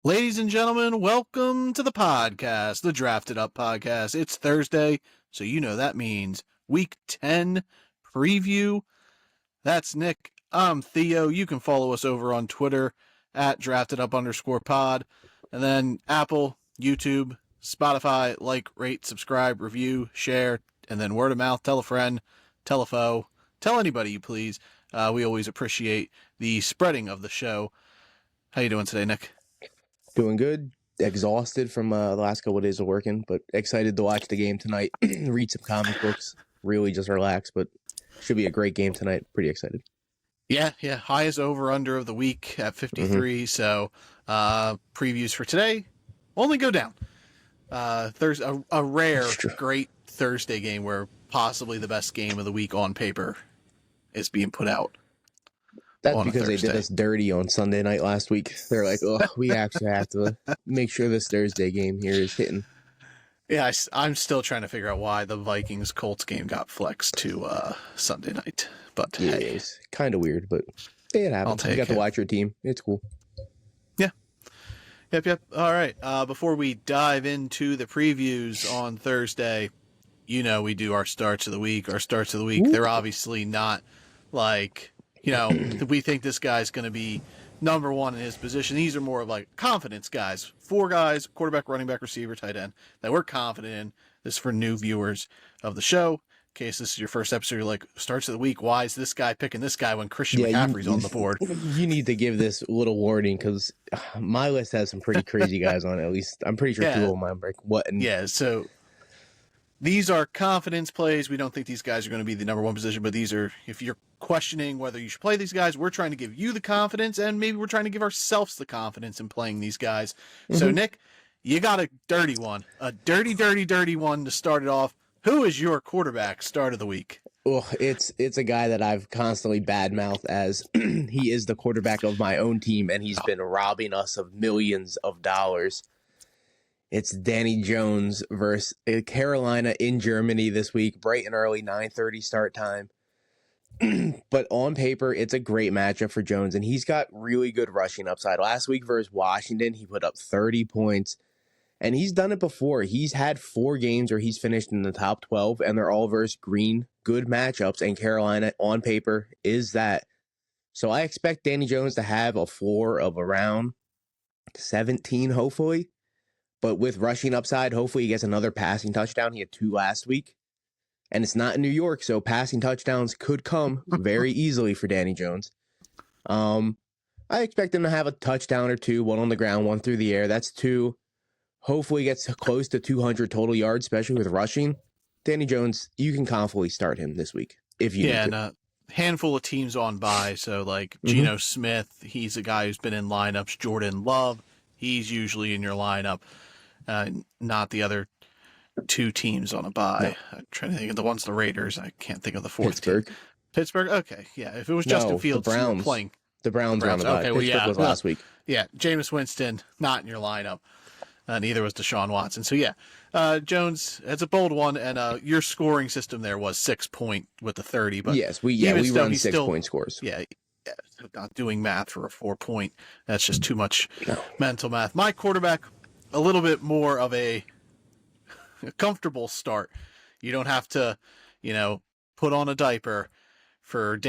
Ladies and gentlemen, welcome to the podcast, the Drafted Up Podcast. It's Thursday, so you know that means Week 10 preview. That's Nick. I'm Theo. You can follow us over on Twitter at DraftedUp_pod. And then Apple, YouTube, Spotify, like, rate, subscribe, review, share, and then word of mouth, tell a friend, tell a foe, tell anybody you please. We always appreciate the spreading of the show. How you doing today, Nick? Doing good. Exhausted from the last couple of days of working, but excited to watch the game tonight. Read some comic books. Really just relax, but should be a great game tonight. Pretty excited. Yeah. Highest over-under of the week at 53. So previews for today only go down. There's a rare, great Thursday game where possibly the best game of the week on paper is being put out. That's because they did us dirty on Sunday night last week. They're like, oh, we actually have to make sure this Thursday game here is hitting. Yeah, I'm still trying to figure out why the Vikings-Colts game got flexed to Sunday night. But yeah, hey, it's kind of weird, but it happens. You got to watch your team. It's cool. Yeah. Yep. All right. Before we dive into the previews on Thursday, you know we do our starts of the week. Our starts of the week, they're obviously not like... we think this guy's going to be number one in his position. These are more of like confidence guys. 4 guys, quarterback, running back, receiver, tight end, that we're confident in. This is for new viewers of the show. In case this is your first episode, you're like, starts of the week, why is this guy picking this guy when Christian McCaffrey's on the board? You need to give this a little warning because my list has some pretty crazy guys on it. At least I'm pretty sure 2 of them. I'm like, what? So these are confidence plays. We don't think these guys are going to be the number one position, but these are, if you're questioning whether you should play these guys, we're trying to give you the confidence, and maybe we're trying to give ourselves the confidence in playing these guys. So, Nick, you got a dirty one, a dirty one to start it off. Who is your quarterback start of the week? Well, it's a guy that I've constantly badmouthed as he is the quarterback of my own team, and he's been robbing us of millions of dollars. It's Danny Jones versus Carolina in Germany this week, bright and early, 9:30 start time. But on paper, it's a great matchup for Jones, and he's got really good rushing upside. Last week versus Washington, he put up 30 points, and he's done it before. He's had 4 games where he's finished in the top 12, and they're all versus green, good matchups, and Carolina, on paper, is that. So I expect Danny Jones to have a floor of around 17, hopefully. But with rushing upside, hopefully he gets another passing touchdown. He had 2 last week. And it's not in New York, so passing touchdowns could come very easily for Danny Jones. I expect him to have a touchdown or 2, 1 on the ground, 1 through the air. That's 2. Hopefully gets close to 200 total yards, especially with rushing. Danny Jones, you can confidently start him this week if you need to. And a handful of teams on bye. So like Geno Smith, he's a guy who's been in lineups. Jordan Love, he's usually in your lineup. Not the other 2 teams on a bye. No. I'm trying to think of the ones, the Raiders. I can't think of the 4th team. Pittsburgh. Okay, yeah. If it was Justin Fields, the Browns playing. The Browns were on the bye. Okay, Pittsburgh was last week. Yeah, Jameis Winston not in your lineup. Neither was Deshaun Watson. So yeah, Jones, it's a bold one, and your scoring system there was 6-point with the 30. But yes, we run 6-point scores. Yeah, not doing math for a 4-point. That's just too much mental math. My quarterback, a little bit more of a comfortable start. You don't have to, put on a diaper for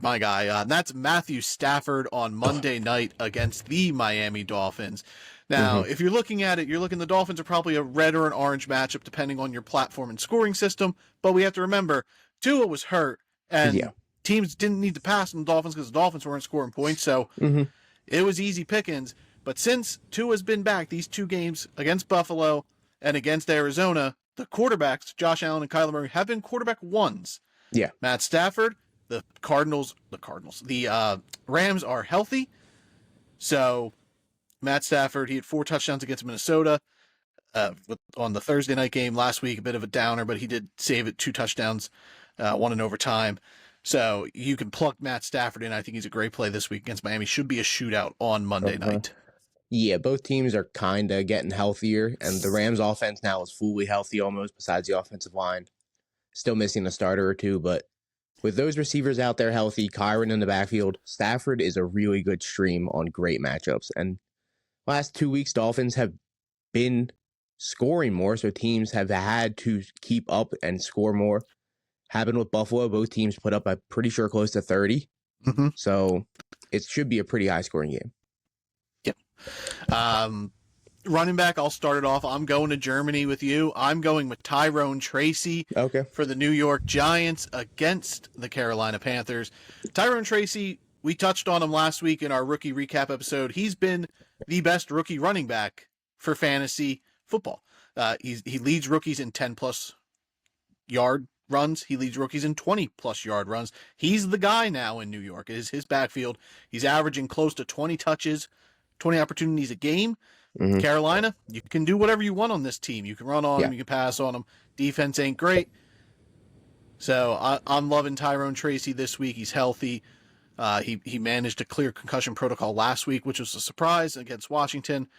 my guy. And that's Matthew Stafford on Monday night against the Miami Dolphins. Now, if you're looking at it, the Dolphins are probably a red or an orange matchup depending on your platform and scoring system. But we have to remember, Tua was hurt, and teams didn't need to pass on the Dolphins because the Dolphins weren't scoring points. So it was easy pickings. But since Tua's been back, these 2 games against Buffalo and against Arizona, the quarterbacks, Josh Allen and Kyler Murray, have been quarterback ones. Yeah. Matt Stafford, the Rams are healthy. So Matt Stafford, he had 4 touchdowns against Minnesota on the Thursday night game last week, a bit of a downer, but he did save it, 2 touchdowns, 1 in overtime. So you can plug Matt Stafford in. I think he's a great play this week against Miami. Should be a shootout on Monday night. Yeah, both teams are kind of getting healthier, and the Rams offense now is fully healthy almost, besides the offensive line. Still missing a starter or 2, but with those receivers out there healthy, Kyron in the backfield, Stafford is a really good stream on great matchups. And Last 2 weeks, Dolphins have been scoring more, so teams have had to keep up and score more. Happened with Buffalo. Both teams put up, I'm pretty sure, close to 30. Mm-hmm. So it should be a pretty high-scoring game. Yep. Running back, I'll start it off. I'm going to Germany with you. I'm going with Tyrone Tracy for the New York Giants against the Carolina Panthers. Tyrone Tracy, we touched on him last week in our rookie recap episode. He's been the best rookie running back for fantasy football. He leads rookies in 10-plus yard runs. He leads rookies in 20-plus yard runs. He's the guy now in New York. It is his backfield. He's averaging close to 20 touches, 20 opportunities a game. Mm-hmm. Carolina, you can do whatever you want on this team. You can run on them, you can pass on them. Defense ain't great. So I'm loving Tyrone Tracy this week. He's healthy. He managed to clear concussion protocol last week, which was a surprise against Washington.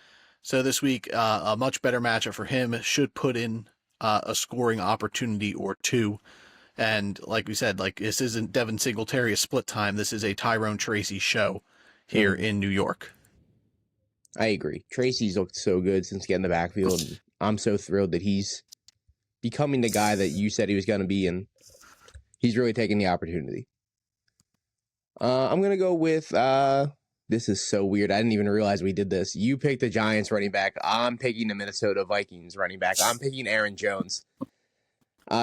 So this week, a much better matchup for him. Should put in a scoring opportunity or two. And like we said, like this isn't Devin Singletary a split time. This is a Tyrone Tracy show here in New York. I agree. Tracy's looked so good since getting the backfield. And I'm so thrilled that he's becoming the guy that you said he was going to be, and he's really taking the opportunity. I'm going to go with, this is so weird. I didn't even realize we did this. You picked the Giants running back. I'm picking the Minnesota Vikings running back. I'm picking Aaron Jones.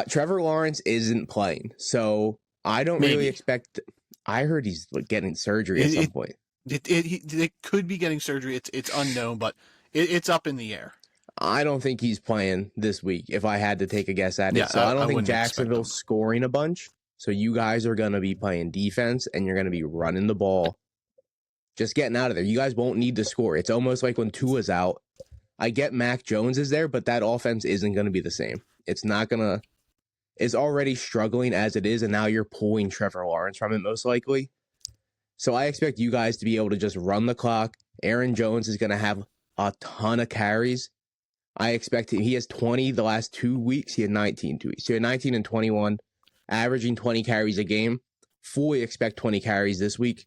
Trevor Lawrence isn't playing, so I don't really expect. I heard he's getting surgery at some point. It could be getting surgery. It's unknown, but it's up in the air. I don't think he's playing this week, if I had to take a guess at it. So I don't think Jacksonville's scoring a bunch. So you guys are going to be playing defense, and you're going to be running the ball, just getting out of there. You guys won't need to score. It's almost like when Tua's out. I get Mac Jones is there, but that offense isn't going to be the same. It's not going to. It's already struggling as it is, and now you're pulling Trevor Lawrence from it most likely. So I expect you guys to be able to just run the clock. Aaron Jones is going to have a ton of carries. I expect he has 20 the last 2 weeks. He had 19 2 weeks. So he had 19 and 21, averaging 20 carries a game. Fully expect 20 carries this week.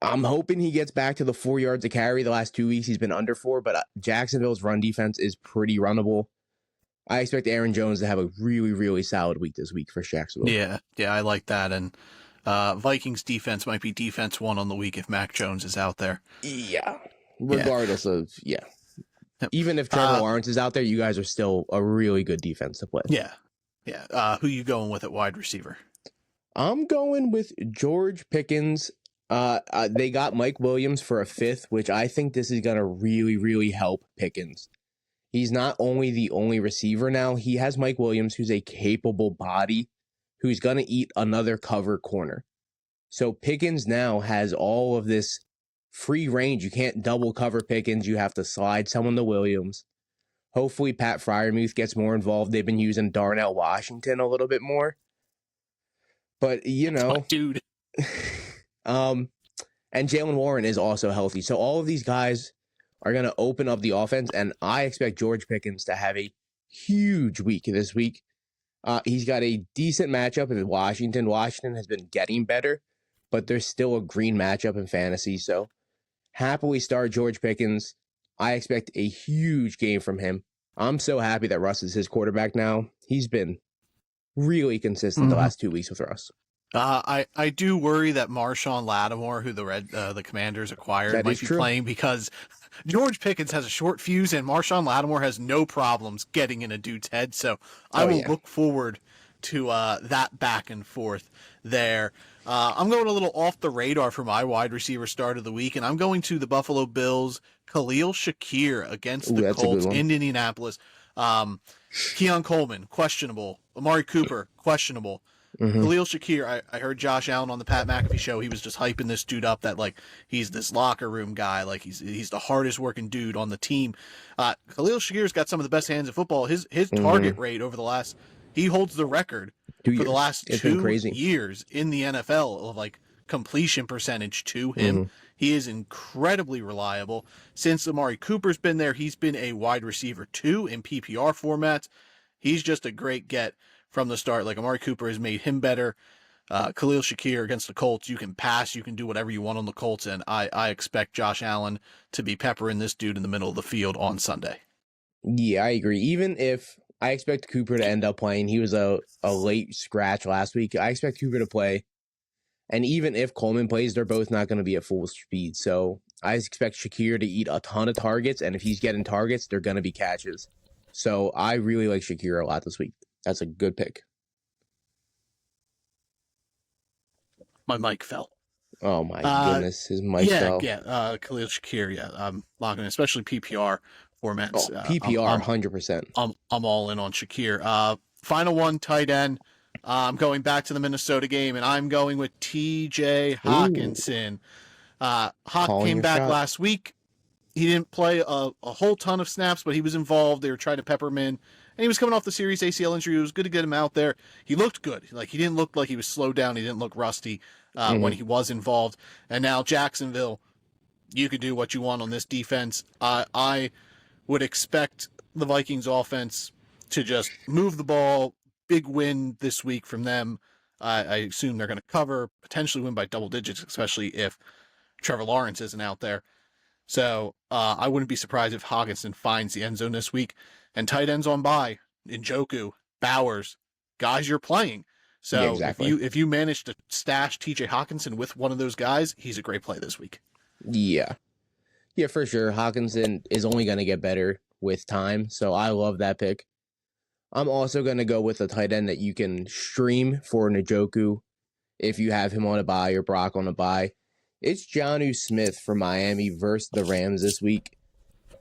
I'm hoping he gets back to the 4 yards a carry. The last 2 weeks he's been under 4, but Jacksonville's run defense is pretty runnable. I expect Aaron Jones to have a really, really solid week this week for Jacksonville. Yeah, I like that. And Vikings defense might be defense 1 on the week if Mac Jones is out there. Yeah. Regardless of, even if Trevor Lawrence is out there, you guys are still a really good defense to play. Yeah. Who you going with at wide receiver? I'm going with George Pickens. They got Mike Williams for a 5th, which I think this is going to really, really help Pickens. He's not only the only receiver now, he has Mike Williams, who's a capable body, who's going to eat another cover corner. So Pickens now has all of this free range. You can't double cover Pickens. You have to slide someone to Williams. Hopefully Pat Freiermuth gets more involved. They've been using Darnell Washington a little bit more. But, dude. And Jaylen Warren is also healthy. So all of these guys are going to open up the offense, and I expect George Pickens to have a huge week this week. He's got a decent matchup in Washington. Washington has been getting better, but there's still a green matchup in fantasy. So happily start George Pickens. I expect a huge game from him. I'm so happy that Russ is his quarterback now. He's been really consistent the last 2 weeks with Russ. I do worry that Marshawn Lattimore, who the Commanders acquired, might be playing because George Pickens has a short fuse and Marshawn Lattimore has no problems getting in a dude's head. So I will look forward to that back and forth there. I'm going a little off the radar for my wide receiver start of the week, and I'm going to the Buffalo Bills, Khalil Shakir against the Colts in Indianapolis. Keon Coleman, questionable. Amari Cooper, questionable. Khalil Shakir, I heard Josh Allen on the Pat McAfee show. He was just hyping this dude up that like he's this locker room guy, like he's the hardest working dude on the team. Khalil Shakir's got some of the best hands in football. His target rate over the last, he holds the record for the last 2 years in the NFL of like completion percentage to him. He is incredibly reliable. Since Amari Cooper's been there, he's been a wide receiver 2 in PPR formats. He's just a great get from the start. Like Amari Cooper has made him better. Khalil Shakir against the Colts, you can pass, you can do whatever you want on the Colts, and I expect Josh Allen to be peppering this dude in the middle of the field on Sunday. Yeah, I agree. Even if I expect Cooper to end up playing, he was a late scratch last week. I expect Cooper to play. And even if Coleman plays, they're both not going to be at full speed. So I expect Shakir to eat a ton of targets. And if he's getting targets, they're going to be catches. So I really like Shakir a lot this week. That's a good pick. My mic fell. Oh, my goodness. His mic fell. Yeah. Khalil Shakir, yeah. I'm locking in, especially PPR formats. PPR, 100%. I'm all in on Shakir. Final one, tight end. I'm going back to the Minnesota game, and I'm going with T.J. Hawkinson. Hawk came back last week. He didn't play a whole ton of snaps, but he was involved. They were trying to pepper him in, and he was coming off the series ACL injury. It was good to get him out there. He looked good. Like, he didn't look like he was slowed down. He didn't look rusty when he was involved. And now Jacksonville, you could do what you want on this defense. I would expect the Vikings offense to just move the ball. Big win this week from them. I assume they're going to cover, potentially win by double digits, especially if Trevor Lawrence isn't out there. So I wouldn't be surprised if Hawkinson finds the end zone this week. And tight ends on bye, Njoku, Bowers, guys you're playing. So yeah, exactly. if you manage to stash TJ Hawkinson with one of those guys, he's a great play this week. Yeah, for sure. Hawkinson is only going to get better with time. So I love that pick. I'm also going to go with a tight end that you can stream for Njoku if you have him on a bye or Brock on a bye. It's Jonnu Smith from Miami versus the Rams this week.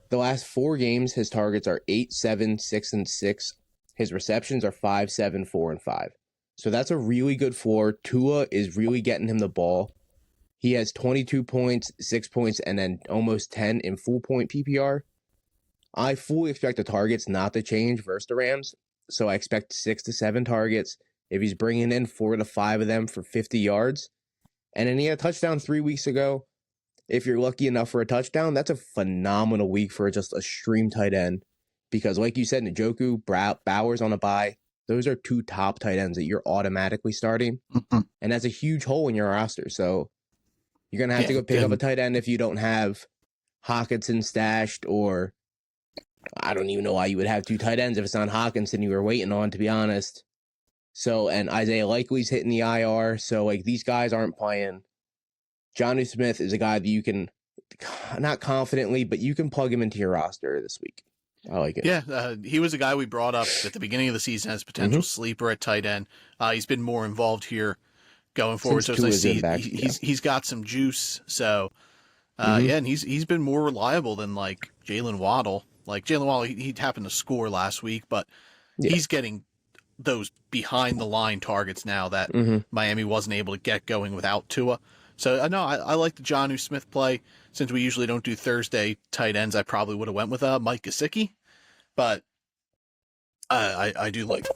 The last 4 games, his targets are 8, 7, 6, and 6. His receptions are 5, 7, 4, and 5. So that's a really good floor. Tua is really getting him the ball. He has 22 points, 6 points, and then almost 10 in full point PPR. I fully expect the targets not to change versus the Rams, so I expect 6 to 7 targets. If he's bringing in 4 to 5 of them for 50 yards, and then he had a touchdown 3 weeks ago. If you're lucky enough for a touchdown, that's a phenomenal week for just a stream tight end, because like you said, Njoku, Bowers on a bye, those are 2 top tight ends that you're automatically starting, and that's a huge hole in your roster. So you're going to have to go pick up a tight end if you don't have Hawkinson stashed, or I don't even know why you would have 2 tight ends if it's not Hawkinson you were waiting on, to be honest. So, and Isaiah Likely's hitting the IR. So, like, these guys aren't playing. Jonnu Smith is a guy that you can, not confidently, but you can plug him into your roster this week. I like it. Yeah, he was a guy we brought up at the beginning of the season as potential sleeper at tight end. He's been more involved here going forward. So, as I see, he's got some juice. So, yeah, and he's been more reliable than, like, Jalen Waddle. Like, Jalen Waddle, he happened to score last week, but he's getting those behind the line targets now that Miami wasn't able to get going without Tua. So I know I like the Jonnu Smith play. Since we usually don't do Thursday tight ends, I probably would have went with Mike Gesicki, but I do like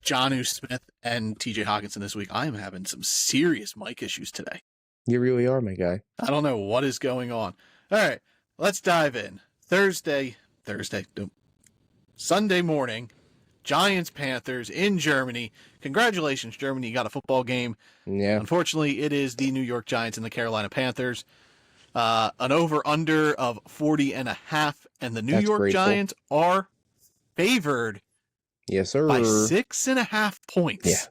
Jonnu Smith and TJ Hawkinson this week. I am having some serious mic issues today. You really are, my guy. I don't know what is going on. All right, let's dive in. Sunday morning, Giants-Panthers in Germany. Congratulations, Germany. You got a football game. Yeah. Unfortunately, it is the New York Giants and the Carolina Panthers. An over-under of 40.5, and the New York Giants are favored by 6.5 points.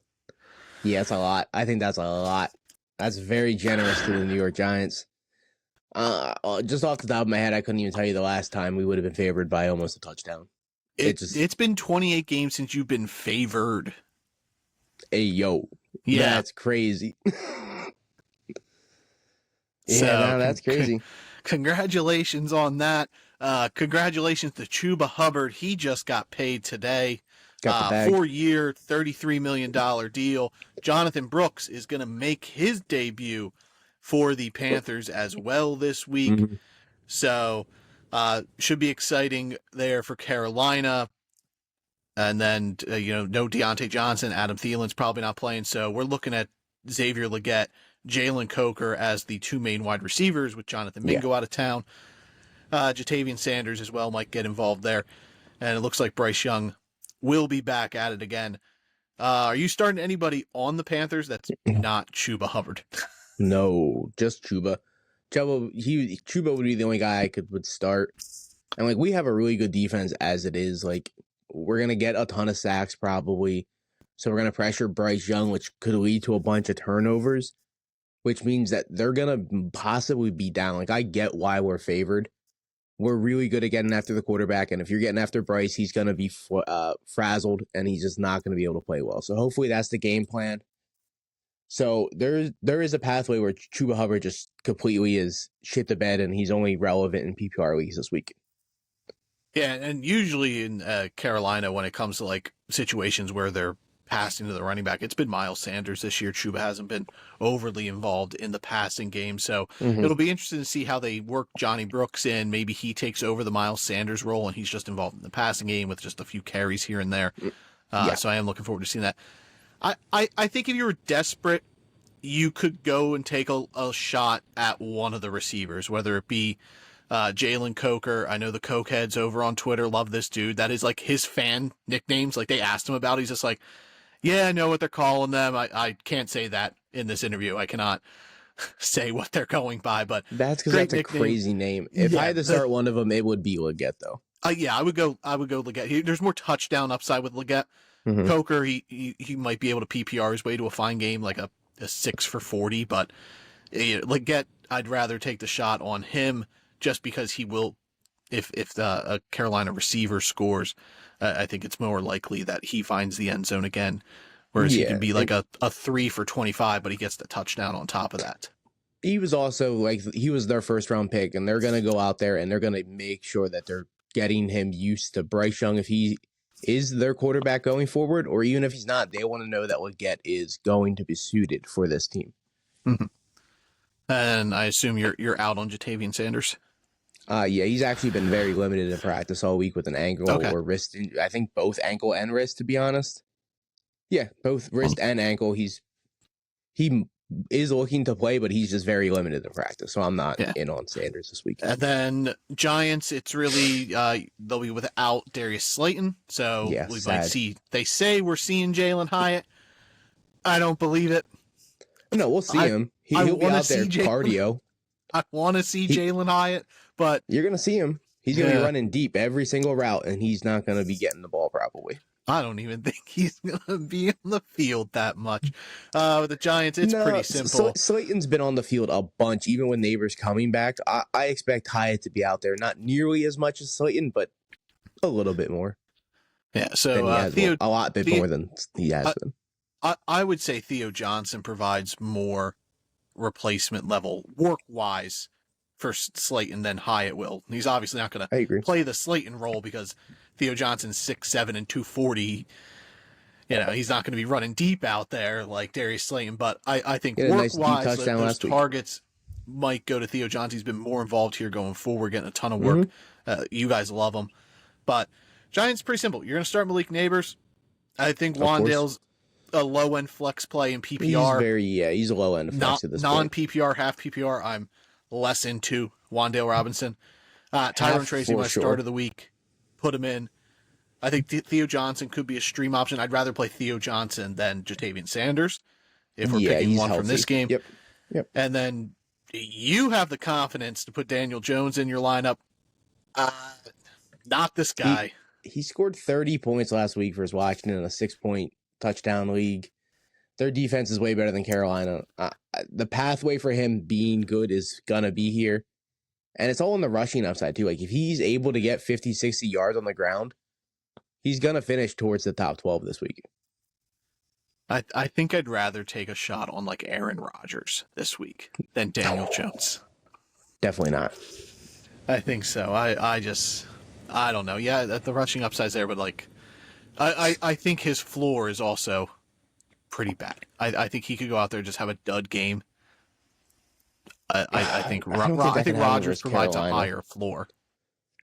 Yeah, that's a lot. I think that's a lot. That's very generous to the New York Giants. Just off the top of my head, I couldn't even tell you the last time we would have been favored by almost a touchdown. It's been 28 games since you've been favored. Hey, yo. Yeah. That's crazy. That's crazy. Congratulations on that. Congratulations to Chuba Hubbard. He just got paid today. 4-year, $33 million deal. Jonathan Brooks is going to make his debut for the Panthers as well this week. So should be exciting there for Carolina. And then, no Deontay Johnson. Adam Thielen's probably not playing. So we're looking at Xavier Legette, Jalen Coker as the 2 main wide receivers with Jonathan Mingo out of town. Jatavian Sanders as well might get involved there. And it looks like Bryce Young will be back at it again. Are you starting anybody on the Panthers that's not Chuba Hubbard? No, just Chuba. Chuba would be the only guy would start. And like we have a really good defense as it is. Like we're gonna get a ton of sacks probably. So we're gonna pressure Bryce Young, which could lead to a bunch of turnovers, which means that they're gonna possibly be down. Like I get why we're favored. We're really good at getting after the quarterback, and if you're getting after Bryce, he's gonna be frazzled, and he's just not gonna be able to play well. So hopefully that's the game plan. So there is a pathway where Chuba Hubbard just completely is shit the bed, and he's only relevant in PPR leagues this week. Yeah, and usually in Carolina, when it comes to like situations where they're passing to the running back, it's been Miles Sanders this year. Chuba hasn't been overly involved in the passing game, so it'll be interesting to see how they work Johnny Brooks in. Maybe he takes over the Miles Sanders role, and he's just involved in the passing game with just a few carries here and there. So I am looking forward to seeing that. I think if you were desperate, you could go and take a shot at one of the receivers, whether it be Jalen Coker. I know the Cokeheads over on Twitter love this dude. That is like his fan nicknames. Like they asked him about it. He's just like, yeah, I know what they're calling them. I can't say that in this interview. I cannot say what they're going by, but that's because that's nickname. A crazy name. If I had to start one of them, it would be Leggett, though. Yeah, I would go Leggett. There's more touchdown upside with Leggett. Coker, he might be able to PPR his way to a fine game, like a 6 for 40, but Leggett, I'd rather take the shot on him just because he will, if the Carolina receiver scores, I think it's more likely that he finds the end zone again, whereas he can be like a 3 for 25, but he gets the touchdown on top of that. He was also like, he was their first round pick, and they're going to go out there and they're going to make sure that they're getting him used to Bryce Young. If he is their quarterback going forward, or even if he's not, they want to know that Leggett is going to be suited for this team. And I assume you're out on Jatavian Sanders. Yeah, he's actually been very limited in practice all week with an ankle or wrist. I think both ankle and wrist, to be honest. Yeah, both wrist and ankle. He is looking to play, but he's just very limited in practice. So I'm not in on Sanders this week. And then Giants, it's really they'll be without Darius Slayton. So we might see. They say we're seeing Jalen Hyatt. I don't believe it. No, we'll see him. He'll be out there cardio. I want to see Jalen Hyatt, but you're gonna see him. He's gonna be running deep every single route, and he's not gonna be getting the ball probably. I don't even think he's going to be on the field that much. With the Giants, it's pretty simple. Slayton's been on the field a bunch, even when Neighbors coming back. I expect Hyatt to be out there, not nearly as much as Slayton, but a little bit more. Yeah, so a lot bit more than he has been. I would say Theo Johnson provides more replacement level work-wise for Slayton than Hyatt will. He's obviously not going to play the Slayton role because Theo Johnson's 6'7" and 240. He's not going to be running deep out there like Darius Slayton, but I think work-wise, those targets might go to Theo Johnson. He's been more involved here going forward, getting a ton of work. You guys love him. But Giants, pretty simple. You're going to start Malik Neighbors. I think Wandale's a low-end flex play in PPR. He's a low-end flex at this point. Non-PPR, half PPR, I'm less into Wan'Dale Robinson. Tyrone Tracy, my start of the week. Put him in. I think Theo Johnson could be a stream option. I'd rather play Theo Johnson than Jatavian Sanders if we're picking one from this game. Yep. And then you have the confidence to put Daniel Jones in your lineup. Not this guy. He scored 30 points last week versus Washington in a 6-point touchdown league. Their defense is way better than Carolina. The pathway for him being good is going to be here. And it's all in the rushing upside, too. Like, if he's able to get 50, 60 yards on the ground, he's going to finish towards the top 12 this week. I think I'd rather take a shot on, like, Aaron Rodgers this week than Daniel Jones. Definitely not. I think so. I don't know. Yeah, the rushing upside's there, but, like, I think his floor is also pretty bad. I think he could go out there and just have a dud game. I think Rodgers provides a higher floor.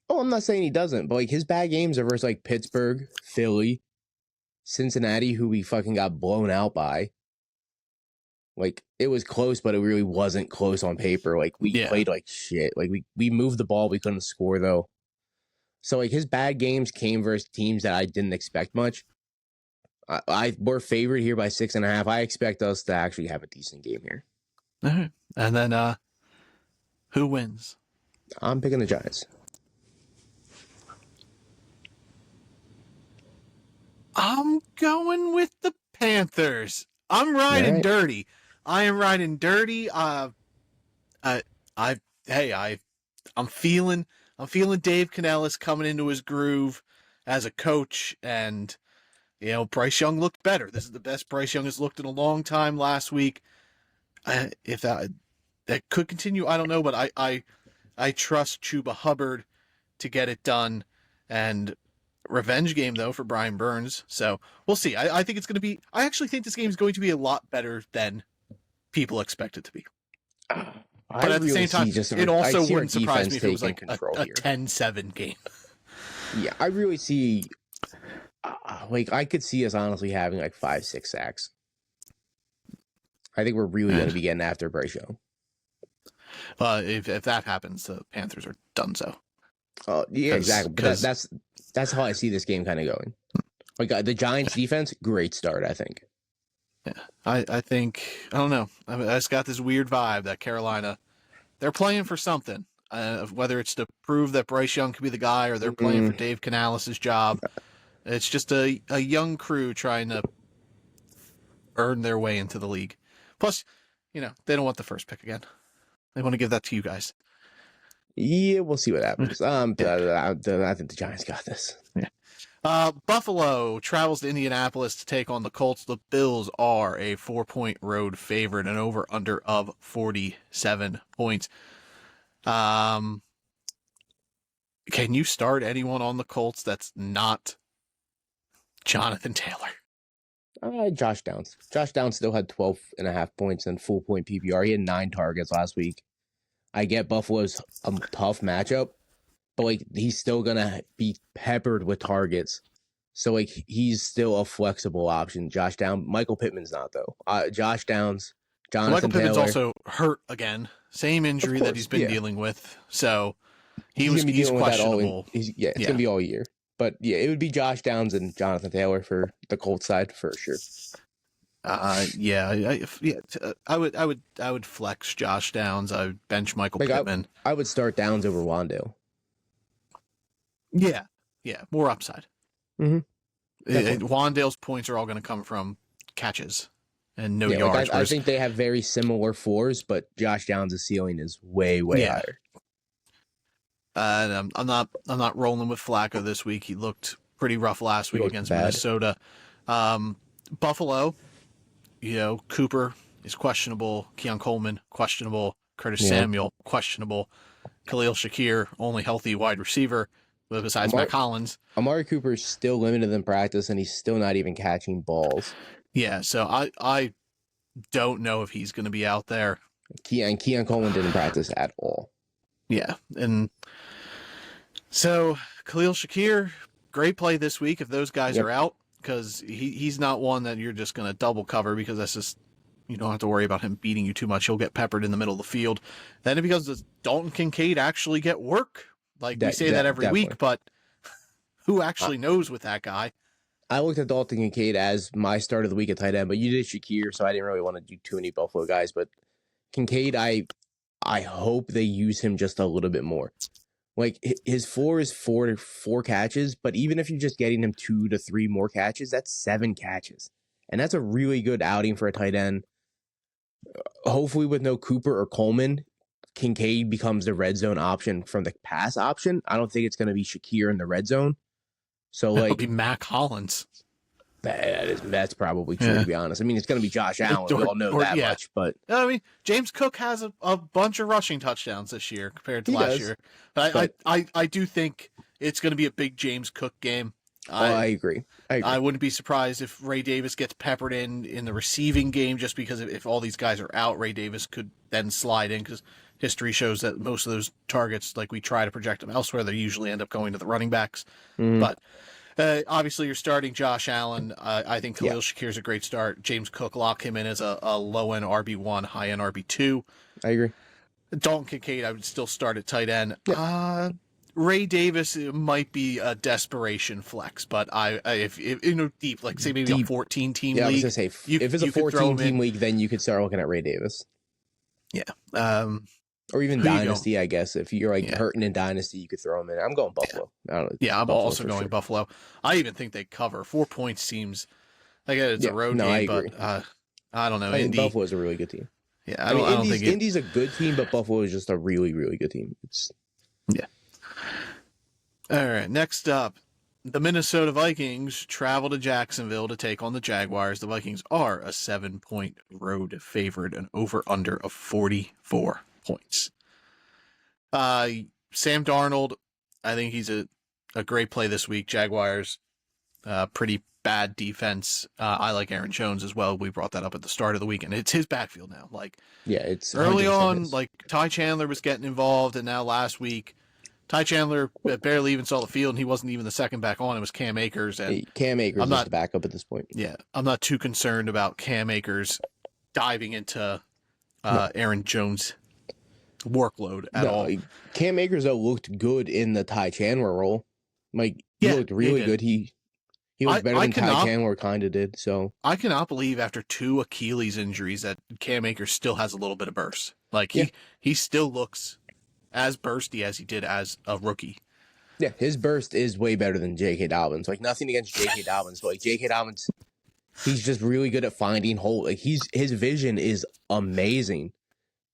Oh, I'm not saying he doesn't, but like his bad games are versus like Pittsburgh, Philly, Cincinnati, who we fucking got blown out by. Like it was close, but it really wasn't close on paper. Like we played like shit. Like we moved the ball, we couldn't score though. So like his bad games came versus teams that I didn't expect much. We're favored here by 6.5. I expect us to actually have a decent game here. All right. And then who wins? I'm picking the Giants. I'm going with the Panthers. I'm riding dirty. I am riding dirty. I'm feeling Dave Canellis coming into his groove as a coach, and Bryce Young looked better. This is the best Bryce Young has looked in a long time last week. If that could continue, I don't know, but I trust Chuba Hubbard to get it done, and revenge game though for Brian Burns. So we'll see. I think it's going to be. I actually think this game is going to be a lot better than people expect it to be. But at the same time, it also wouldn't surprise me if it was like a 10-7 game. Yeah, I really see. I could see us honestly having like 5-6 sacks. I think we're really going to be getting after Bryce Young. If that happens, the Panthers are done. So. Yeah, exactly. But that's how I see this game kind of going. Like the Giants' defense, great start, I think. Yeah, I think I don't know. I just got this weird vibe that Carolina, they're playing for something. Whether it's to prove that Bryce Young could be the guy, or they're playing for Dave Canales' job. It's just a young crew trying to earn their way into the league. Plus, they don't want the first pick again. They want to give that to you guys. Yeah, we'll see what happens. I think the Giants got this. Yeah. Buffalo travels to Indianapolis to take on the Colts. The Bills are a 4-point road favorite, an over-under of 47 points. Can you start anyone on the Colts that's not Jonathan Taylor? Josh Downs. Josh Downs still had 12.5 points and full point PPR. He had 9 targets last week. I get Buffalo's a tough matchup, but he's still gonna be peppered with targets. So he's still a flexible option. Josh Downs, Michael Pittman's not though. Josh Downs, Jonathan Taylor. Michael Pittman's also hurt again. Same injury that he's been dealing with. So he's questionable. It's gonna be all year. But yeah, it would be Josh Downs and Jonathan Taylor for the Colts side for sure. I would flex Josh Downs. I would bench Michael Pittman. I would start Downs over Wan'Dale. Yeah, more upside. Mm-hmm. Wan'Dale's points are all going to come from catches and no yards. I think they have very similar floors, but Josh Downs' ceiling is way higher. I'm not rolling with Flacco this week. He looked pretty rough last week against Minnesota. Buffalo. Cooper is questionable. Keon Coleman, questionable. Curtis Samuel, questionable. Khalil Shakir, only healthy wide receiver, besides Matt Collins. Amari Cooper is still limited in practice, and he's still not even catching balls. Yeah, so I don't know if he's going to be out there. Keon Coleman didn't practice at all. Yeah, and so Khalil Shakir, great play this week if those guys are out. Because he's not one that you're just going to double cover, because that's just, you don't have to worry about him beating you too much. He'll get peppered in the middle of the field. Then it becomes, does Dalton Kincaid actually get work? We say that every week, but who actually knows with that guy? I looked at Dalton Kincaid as my start of the week at tight end, but you did Shakir, so I didn't really want to do too many Buffalo guys. But Kincaid, I hope they use him just a little bit more. His floor is four catches, but even if you're just getting him 2 to 3 more catches, that's 7 catches. And that's a really good outing for a tight end. Hopefully with no Cooper or Coleman, Kincaid becomes the red zone option from the pass option. I don't think it's going to be Shakir in the red zone. So it'll be Mac Hollins. That's probably true, to be honest. I mean, it's going to be Josh Allen. We all know that much. But I mean, James Cook has a bunch of rushing touchdowns this year compared to last year. But I do think it's going to be a big James Cook game. I agree. I wouldn't be surprised if Ray Davis gets peppered in the receiving game, just because if all these guys are out, Ray Davis could then slide in, because history shows that most of those targets, we try to project them elsewhere, they usually end up going to the running backs. But obviously, you're starting Josh Allen. I think Khalil Shakir is a great start. James Cook, lock him in as a low-end RB1, high-end RB2. I agree. Dalton Kincaid, I would still start at tight end. Ray Davis might be a desperation flex, but if deep, like say maybe a Deep. 14 team Yeah, I was league, gonna say you- if it's a you could throw him 14 team in. league, then you could start looking at Ray Davis. Yeah. Or even Who you Dynasty, I guess. If you're like Yeah. hurting in Dynasty, you could throw him in. I'm going Buffalo. I don't know. Yeah, I'm Buffalo also for going sure. Buffalo. I even think they cover 4 points. Seems like it's Yeah, a road no, I game, agree. but I don't know. I think Indy, Buffalo is a really good team. yeah, I mean, I don't think it, Indy's a good team, but Buffalo is just a really, really good team. It's Yeah. All right. Next up, the Minnesota Vikings travel to Jacksonville to take on the Jaguars. The Vikings are a 7-point road favorite, an over/under of 44 points. Sam Darnold, I think he's a great play this week. Jaguars, pretty bad defense. I like Aaron Jones as well. We brought that up at the start of the week, and it's his backfield now. Like yeah, it's early 100% on, his. like Ty Chandler was getting involved, and now last week, Ty Chandler barely even saw the field, and he wasn't even the second back on. It was Cam Akers, and Hey, Cam Akers I'm is not- the backup at this point. yeah, I'm not too concerned about Cam Akers diving into Aaron Jones' workload at all. like, Cam Akers though looked good in the Ty Chandler role. Like he Yeah, looked he really did. good. He looked better I than Ty cannot- Chandler kind of did. So I cannot believe after 2 Achilles injuries that Cam Akers still has a little bit of burst. Like Yeah. he still looks as bursty as he did as a rookie. yeah, his burst is way better than J.K. Dobbins. Like nothing against J.K. Dobbins, but like J.K. Dobbins, he's just really good at finding holes. Like his vision is amazing,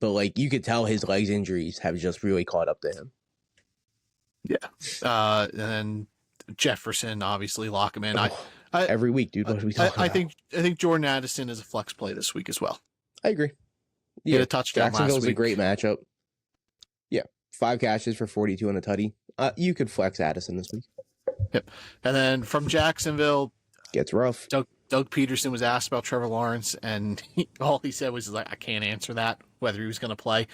but like you could tell his legs injuries have just really caught up to him. And then Jefferson, obviously, lock him in. I Every week, dude. What are we talking about? I think Jordan Addison is a flex play this week as well. I agree. He had a touchdown last Jacksonville's a week. great matchup. Yeah, 5 catches for 42 and a tutty. You could flex Addison this week. And then from Jacksonville, Gets rough. Doug Peterson was asked about Trevor Lawrence, and all he said was like, "I can't answer that whether he was going to play."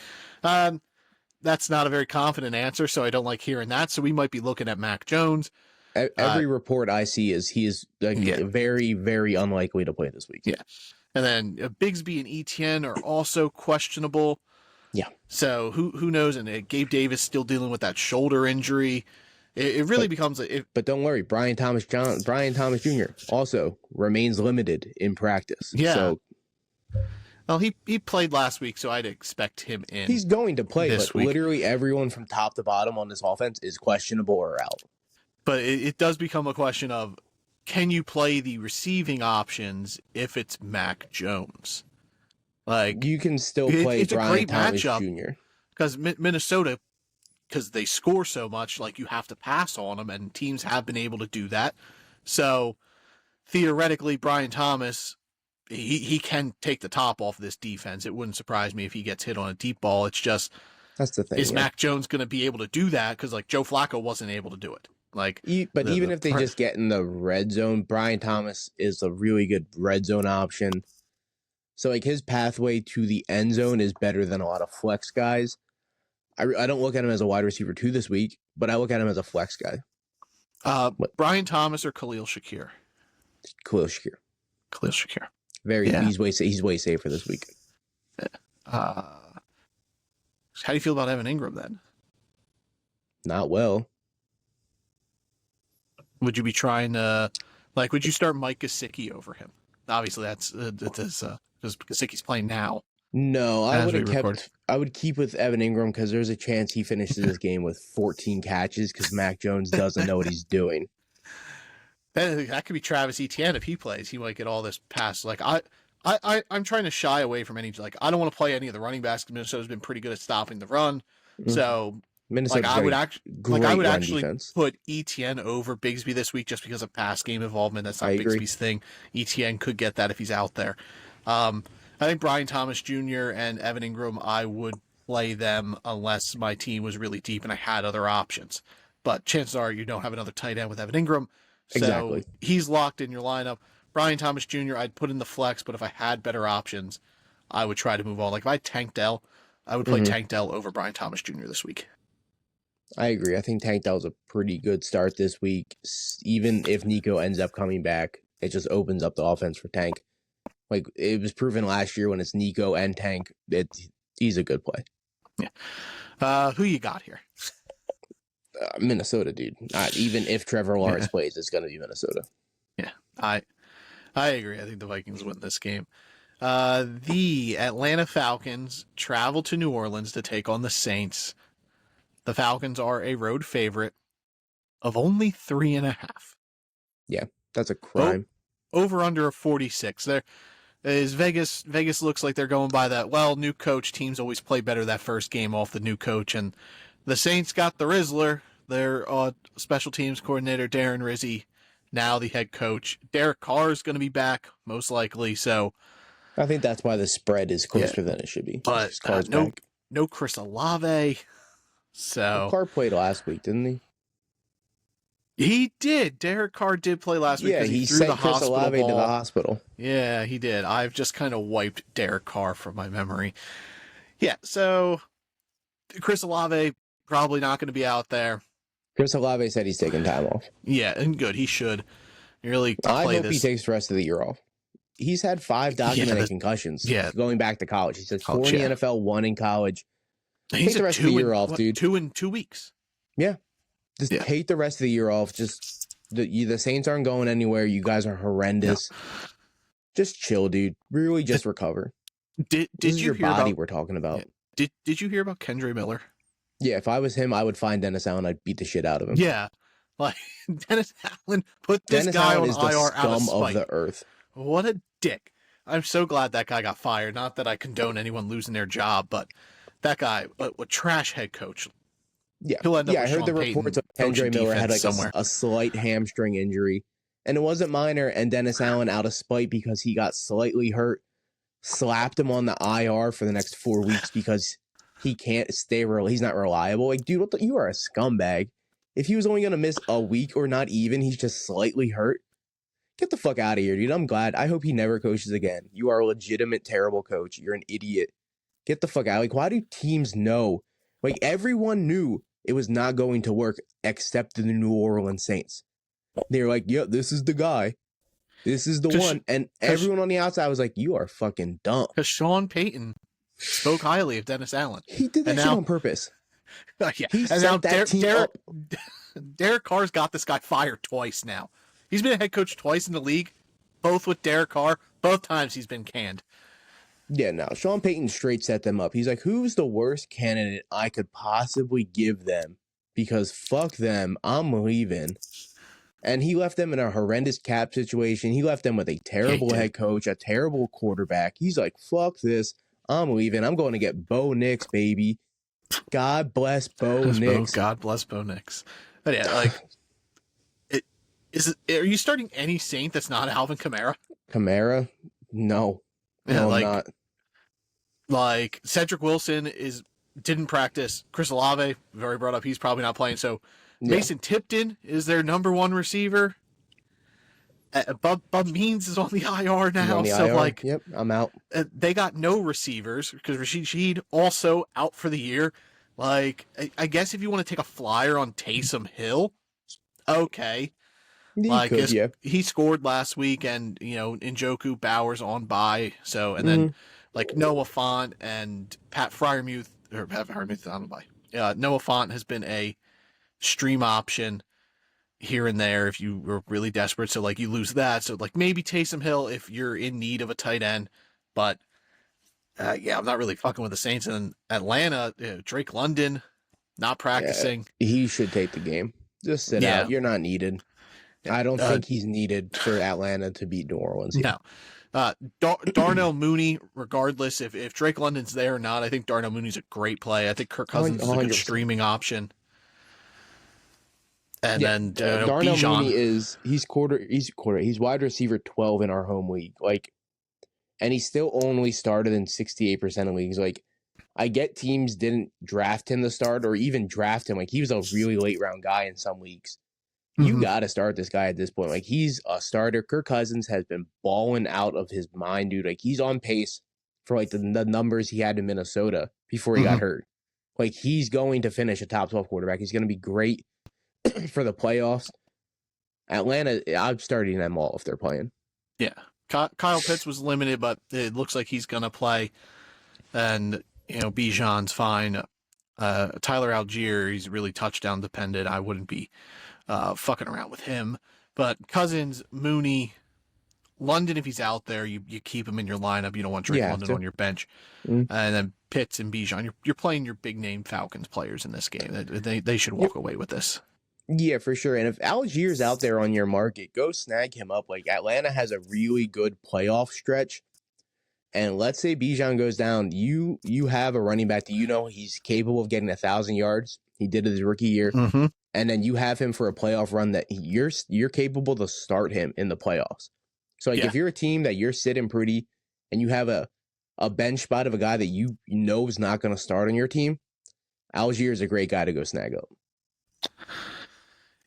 That's not a very confident answer, so I don't like hearing that. So we might be looking at Mac Jones. Every report I see is he is like Yeah. very, very unlikely to play this week. Yeah. And then Bigsby and Etienne are also questionable. Yeah. So who knows? And Gabe Davis still dealing with that shoulder injury. It really becomes But don't worry, Brian Thomas Jr. also remains limited in practice. Yeah. So well, he played last week, so I'd expect him in. he's going to play, this but week. literally everyone from top to bottom on this offense is questionable or out. But it does become a question of, can you play the receiving options if it's Mac Jones? Like, You can still It- play it's a Brian great Thomas matchup. Jr. because Minnesota, because they score so much, like you have to pass on them, and teams have been able to do that. So theoretically, Brian Thomas, he can take the top off this defense. It wouldn't surprise me if he gets hit on a deep ball. It's just, That's the thing. is yeah. Mac Jones going to be able to do that? Because like Joe Flacco wasn't able to do it. Like, But the- even the if they pre- just get in the red zone, Brian Thomas is a really good red zone option. So like his pathway to the end zone is better than a lot of flex guys. I don't look at him as a wide receiver 2 this week, but I look at him as a flex guy. Brian Thomas or Khalil Shakir? Khalil Shakir. Khalil Shakir. Very Yeah. he's way safer this week. How do you feel about Evan Ingram then? Not well. Would you be trying to, like, would you start Mike Gesicki over him? Obviously, that's because Gesicki's playing now. No, I As would we have record. kept. I would keep with Evan Ingram because there's a chance he finishes this game with 14 catches because Mac Jones doesn't know what he's doing. That could be Travis Etienne if he plays. He might get all this pass. Like I'm trying to shy away from any. Like I don't want to play any of the running backs. 'Cause Minnesota's been pretty good at stopping the run. Mhm. So Minnesota like I would actually defense. put Etienne over Bigsby this week just because of pass game involvement. That's not I agree. Bigsby's thing. Etienne could get that if he's out there. I think Brian Thomas Jr. and Evan Ingram, I would play them unless my team was really deep and I had other options. But chances are you don't have another tight end with Evan Ingram. So Exactly. he's locked in your lineup. Brian Thomas Jr., I'd put in the flex, but if I had better options, I would try to move on. Like if I had Tank Dell, I would play Mhm. Tank Dell over Brian Thomas Jr. this week. I agree. I think Tank Dell's a pretty good start this week. Even if Nico ends up coming back, it just opens up the offense for Tank. Like it was proven last year when it's Nico and Tank, he's a good play. Who you got here? Minnesota, dude. Even if Trevor Lawrence plays, it's going to be Minnesota. Yeah, I agree. I think the Vikings win this game. The Atlanta Falcons travel to New Orleans to take on the Saints. The Falcons are a road favorite of only 3.5. Yeah, that's a crime. Over under a 46. There is Vegas. Vegas looks like they're going by that. Well, new coach, teams always play better that first game off the new coach, and the Saints got the Rizzler. Their special teams coordinator Darren Rizzi, now the head coach. Derek Carr is going to be back most likely. So I think that's why the spread is closer than it should be. But no Chris Olave. So Carr played last week, didn't he? He did. Derek Carr did play last week. Yeah, he threw sent the Chris Olave to the hospital. Yeah, he did. I've just kind of wiped Derek Carr from my memory. Yeah, so Chris Olave probably not going to be out there. Chris Olave said he's taking time off. Yeah, and good. He should really play I hope this. he takes the rest of the year off. He's had 5 documented concussions going back to college. He said 4 in the NFL, 1 in college. He's take the rest of the year off, dude. 2 in 2 weeks. Yeah. Just take the rest of the year off. Just the Saints aren't going anywhere. You guys are horrendous. No. Just chill, dude. Really just recover. Did this is you your hear body about, we're talking about. Yeah. Did you hear about Kendre Miller? Yeah, if I was him, I would find Dennis Allen. I'd beat the shit out of him. Yeah. Like Dennis Allen put this Dennis guy Allen on is IR the out of scum spite. of the earth. What a dick. I'm so glad that guy got fired. Not that I condone anyone losing their job, but that guy, a trash head coach. Yeah, he'll end up I heard the reports of Kendre Miller had like a slight hamstring injury, and it wasn't minor. And Dennis Allen, out of spite because he got slightly hurt, slapped him on the IR for the next 4 weeks because he can't stay real. He's not reliable. Like, dude, you are a scumbag. If he was only gonna miss a week or not even, he's just slightly hurt. Get the fuck out of here, dude. I'm glad. I hope he never coaches again. You are a legitimate terrible coach. You're an idiot. Get the fuck out. Like, why do teams know? Like, everyone knew it was not going to work except the New Orleans Saints. They're like, yeah, this is the guy. This is the one. And everyone on the outside was like, you are fucking dumb. Because Sean Payton spoke highly of Dennis Allen. He did that shit on purpose. Yeah. He set that team up. Derek Carr's got this guy fired twice now. He's been a head coach twice in the league, both with Derek Carr. Both times he's been canned. Yeah, no. Sean Payton straight set them up. He's like, who's the worst candidate I could possibly give them? Because fuck them, I'm leaving. And he left them in a horrendous cap situation. He left them with a terrible head coach, a terrible quarterback. He's like, fuck this, I'm leaving. I'm going to get Bo Nix, baby. God bless Bo Nix. God bless Bo Nix. But yeah, like, are you starting any Saint that's not Alvin Kamara? Kamara? No. Yeah, no, like, I'm not. Like, Cedric Wilson didn't practice. Chris Olave, we've already brought up, he's probably not playing. So Mason Tipton is their number 1 receiver. Bub Means is on the IR now. So, IR. like, yep, I'm out. They got no receivers because Rashid Shaheed also out for the year. Like, I guess if you want to take a flyer on Taysom Hill, okay. He scored last week, and Njoku, Bowers on bye. So, and then like Noah Fant and Pat Freiermuth on bye. Noah Fant has been a stream option here and there if you were really desperate. So like you lose that. So like maybe Taysom Hill if you're in need of a tight end, but I'm not really fucking with the Saints. And Atlanta, Drake London not practicing. Yeah, he should take the game. Just sit out. You're not needed. I don't think he's needed for Atlanta to beat New Orleans. No. Darnell Mooney, regardless if Drake London's there or not, I think Darnell Mooney's a great play. I think Kirk Cousins is a good streaming option. And then Darnell Bijan. Mooney he's wide receiver 12 in our home league. Like, and he still only started in 68% of leagues. Like, I get teams didn't draft him to start or even draft him. Like, he was a really late round guy in some leagues. You got to start this guy at this point. Like, he's a starter. Kirk Cousins has been balling out of his mind, dude. Like, he's on pace for, like, the numbers he had in Minnesota before he got hurt. Like, he's going to finish a top 12 quarterback. He's going to be great for the playoffs. Atlanta, I'm starting them all if they're playing. Yeah. Kyle Pitts was limited, but it looks like he's going to play. And, Bijan's fine. Tyler Algier, he's really touchdown dependent. I wouldn't be fucking around with him. But Cousins, Mooney, London, if he's out there, you keep him in your lineup. You don't want Drake London on your bench. And then Pitts and Bijan, you're playing your big name Falcons players in this game. They should walk away with this. Yeah, for sure. And if Algier's out there on your market, go snag him up. Like, Atlanta has a really good playoff stretch. And let's say Bijan goes down, you have a running back that you know he's capable of getting 1,000 yards. He did it his rookie year. Mm-hmm. And then you have him for a playoff run that you're capable to start him in the playoffs. So like if you're a team that you're sitting pretty and you have a bench spot of a guy that you know is not going to start on your team, Algier is a great guy to go snag up.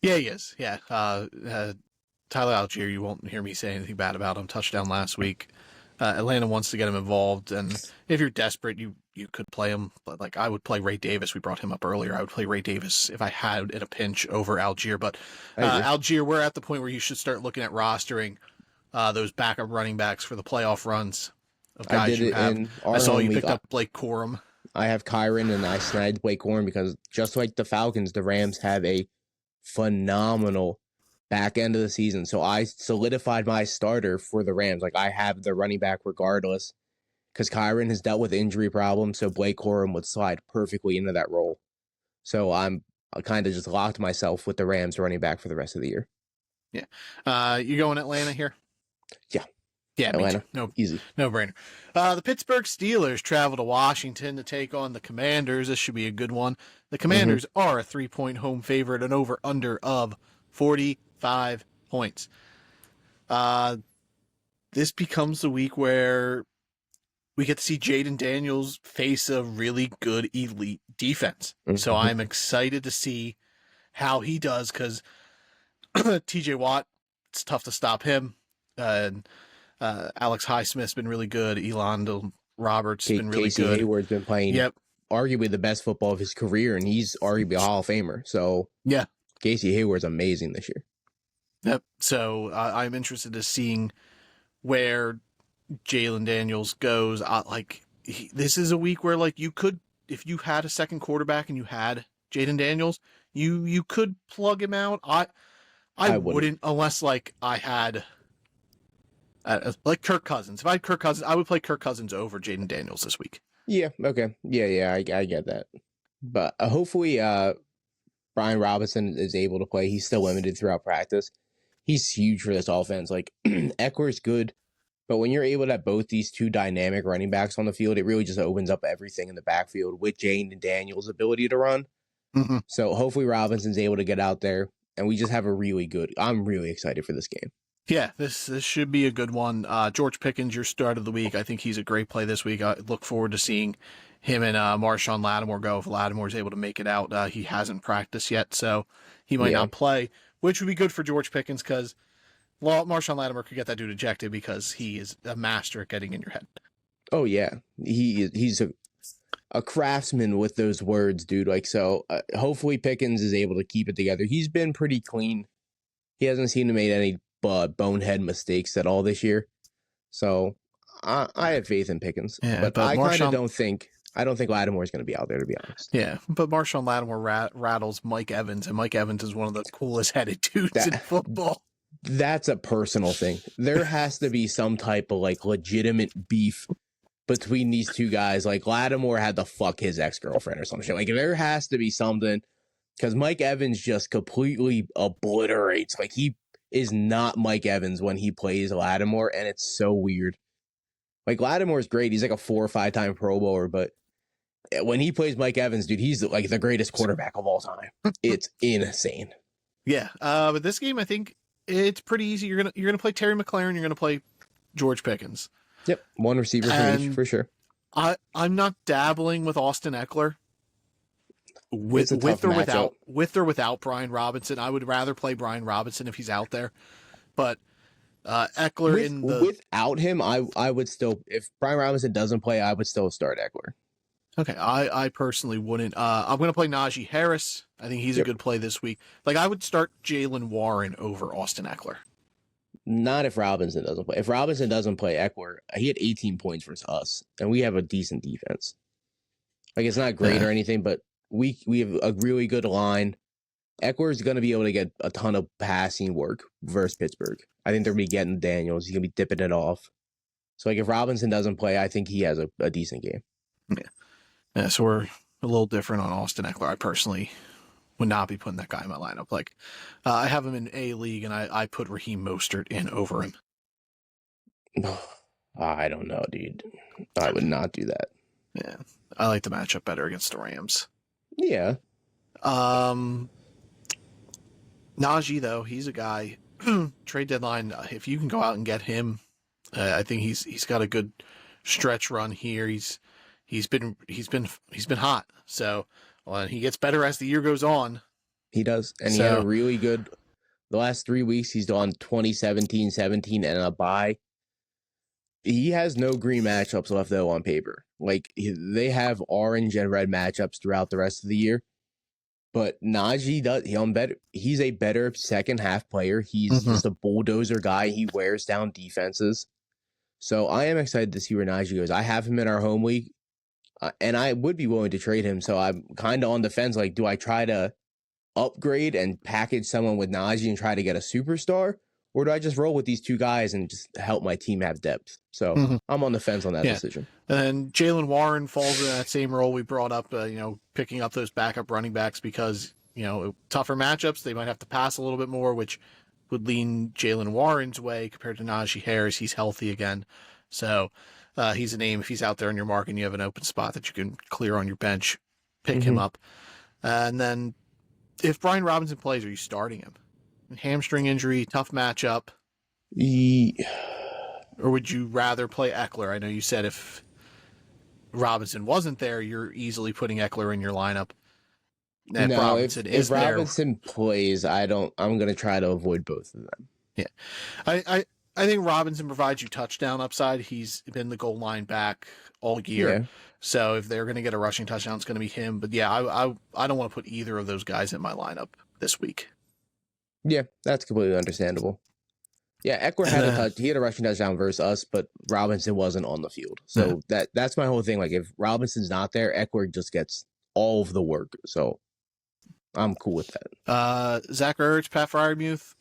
Yeah, he is. Yeah. Tyler Algier, you won't hear me say anything bad about him. Touchdown last week. Atlanta wants to get him involved, and if you're desperate, you could play him. But like I would play Ray Davis. We brought him up earlier. I would play Ray Davis if I had in a pinch over Algier. But Algier, we're at the point where you should start looking at rostering those backup running backs for the playoff runs of guys you have. I saw you picked up Blake Corum. I have Kyron, and I snagged Blake Corum because just like the Falcons, the Rams have a phenomenal back end of the season. So I solidified my starter for the Rams. Like I have the running back regardless because Kyron has dealt with injury problems. So Blake Corum would slide perfectly into that role. So I kind of just locked myself with the Rams running back for the rest of the year. Yeah. You going Atlanta here? Yeah. Yeah, Atlanta. No, easy. No brainer. The Pittsburgh Steelers travel to Washington to take on the Commanders. This should be a good one. The Commanders are a 3-point home favorite, an over-under of 45 points. This becomes the week where we get to see Jaden Daniels face a really good elite defense. So I'm excited to see how he does because TJ Watt, it's tough to stop him. And Alex Highsmith's been really good. Elandon Roberts has been really Casey good. Hayward's been playing arguably the best football of his career, and he's arguably a Hall of Famer. So yeah, Casey Hayward's amazing this year. Yep. So I'm interested to seeing where Jalen Daniels goes. This is a week where like you could, if you had a second quarterback and you had Jaden Daniels, you could plug him out. I wouldn't unless like I had like Kirk Cousins. If I had Kirk Cousins, I would play Kirk Cousins over Jaden Daniels this week. Yeah. Okay. Yeah. I get that. But hopefully, Brian Robinson is able to play. He's still limited throughout practice. He's huge for this offense. Like Eckler's good, but when you're able to have both these two dynamic running backs on the field, it really just opens up everything in the backfield with Jaden Daniels' ability to run. So hopefully Robinson's able to get out there, and we just have a really good. I'm really excited for this game. Yeah, this should be a good one. George Pickens, your start of the week. I think he's a great play this week. I look forward to seeing him and Marshawn Lattimore go. If Lattimore's able to make it out, he hasn't practiced yet, so he might not play, which would be good for George Pickens because Marshawn Lattimore could get that dude ejected because he is a master at getting in your head. Oh yeah, he's a craftsman with those words, dude. Like so, hopefully Pickens is able to keep it together. He's been pretty clean. He hasn't seemed to make any bonehead mistakes at all this year. So I have faith in Pickens. Yeah, but I kind of don't think Lattimore is going to be out there, to be honest. Yeah, but Marshawn Lattimore rattles Mike Evans, and Mike Evans is one of the coolest headed dudes in football. That's a personal thing. There has to be some type of like legitimate beef between these two guys. Like Lattimore had to fuck his ex-girlfriend or some shit. Like there has to be something because Mike Evans just completely obliterates. Like he is not Mike Evans when he plays Lattimore, and it's so weird. Like Lattimore's great. He's like a 4 or 5 time Pro Bowler, but when he plays Mike Evans, dude, he's like the greatest quarterback of all time. It's insane. Yeah, but this game, I think it's pretty easy. You're gonna play Terry McLaurin. You're gonna play George Pickens. Yep, one receiver from each for sure. I'm not dabbling with Austin Eckler. With or without Brian Robinson, I would rather play Brian Robinson if he's out there. But Eckler without him, I would still, if Brian Robinson doesn't play, I would still start Eckler. Okay, I personally wouldn't. I'm going to play Najee Harris. I think he's a good play this week. Like I would start Jaylen Warren over Austin Eckler. Not if Robinson doesn't play. If Robinson doesn't play, Eckler, he had 18 points versus us, and we have a decent defense. Like it's not great or anything, but we have a really good line. Eckler's going to be able to get a ton of passing work versus Pittsburgh. I think they're going to be getting Daniels. He's going to be dipping it off. So, like, if Robinson doesn't play, I think he has a decent game. Yeah, so we're a little different on Austin Eckler. I personally would not be putting that guy in my lineup. Like, I have him in a league, and I put Raheem Mostert in over him. I don't know, dude. I would not do that. Yeah, I like the matchup better against the Rams. Yeah. Najee, though, he's a guy, trade deadline, if you can go out and get him, I think he's got a good stretch run here. He's been hot. So he gets better as the year goes on. He does. And he had a really good, the last 3 weeks, he's done 20-17, 17, and a bye. He has no green matchups left, though, on paper. Like, they have orange and red matchups throughout the rest of the year. But Najee does. He's a better second half player. He's just a bulldozer guy. He wears down defenses. So I am excited to see where Najee goes. I have him in our home league, and I would be willing to trade him. So I'm kind of on the fence. Like, do I try to upgrade and package someone with Najee and try to get a superstar? Or do I just roll with these two guys and just help my team have depth? So I'm on the fence on that decision. And then Jaylen Warren falls in that same role we brought up, picking up those backup running backs because, tougher matchups, they might have to pass a little bit more, which would lean Jaylen Warren's way compared to Najee Harris. He's healthy again. So he's a name. If he's out there in your market and you have an open spot that you can clear on your bench, pick him up. And then if Brian Robinson plays, are you starting him? Hamstring injury, tough matchup. Or would you rather play Eckler? I know you said if Robinson wasn't there, you're easily putting Eckler in your lineup. And no, if Robinson plays, I'm going to try to avoid both of them. Yeah. I think Robinson provides you touchdown upside. He's been the goal line back all year. Yeah. So if they're going to get a rushing touchdown, it's going to be him. But yeah, I don't want to put either of those guys in my lineup this week. Yeah, that's completely understandable. Yeah, Eckler had he had a rushing touchdown versus us, but Robinson wasn't on the field. So that's my whole thing. Like, if Robinson's not there, Eckler just gets all of the work. So I'm cool with that. Zach Ertz, Pat Freiermuth,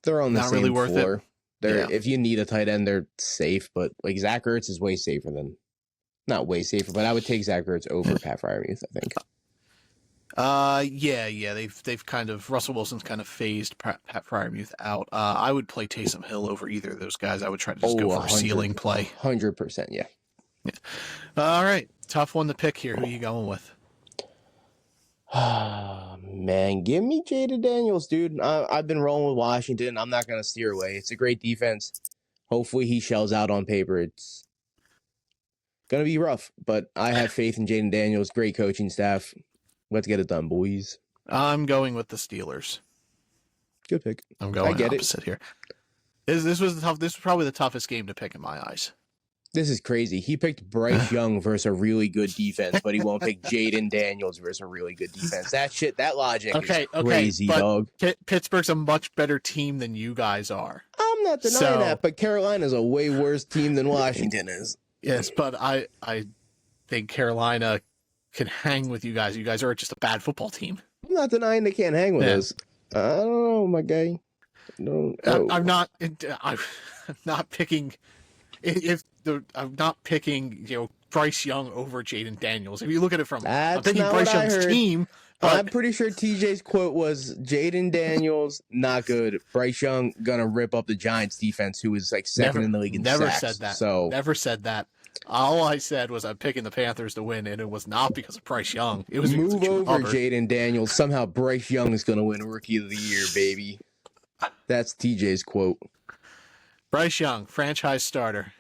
they're on the same really worth floor. If you need a tight end, they're safe. But like, Zach Ertz is way safer than, not way safer, but I would take Zach Ertz over Pat Freiermuth, I think. Yeah. They've kind of, Russell Wilson's kind of phased Pat Freiermuth out. I would play Taysom Hill over either of those guys. I would try to just go for a ceiling play. 100%, yeah. All right, tough one to pick here. Who are you going with? Man, give me Jaden Daniels, dude. I've been rolling with Washington. I'm not gonna steer away. It's a great defense. Hopefully, he shells out on paper. It's gonna be rough, but I have faith in Jaden Daniels. Great coaching staff. Let's get it done, boys. I'm going with the Steelers. Good pick. I'm going opposite here. This was probably the toughest game to pick in my eyes. This is crazy. He picked Bryce Young versus a really good defense, but he won't pick Jaden Daniels versus a really good defense. That logic is crazy, dog. Pittsburgh's a much better team than you guys are. I'm not denying that, but Carolina's a way worse team than Washington is. Yes, but I think Carolina can hang with you guys. You guys are just a bad football team. I'm not denying they can't hang with us. I don't know, my guy. No. I'm not picking. I'm not picking, Bryce Young over Jaden Daniels. If you look at it from, I'm picking Bryce Young's team. But I'm pretty sure TJ's quote was Jaden Daniels not good. Bryce Young gonna rip up the Giants defense, who is like second in the league in sacks. Never said that. So never said that. All I said was I'm picking the Panthers to win, and it was not because of Bryce Young. It was move over Jaden Daniels. Somehow Bryce Young is gonna win Rookie of the Year, baby. That's TJ's quote. Bryce Young, franchise starter.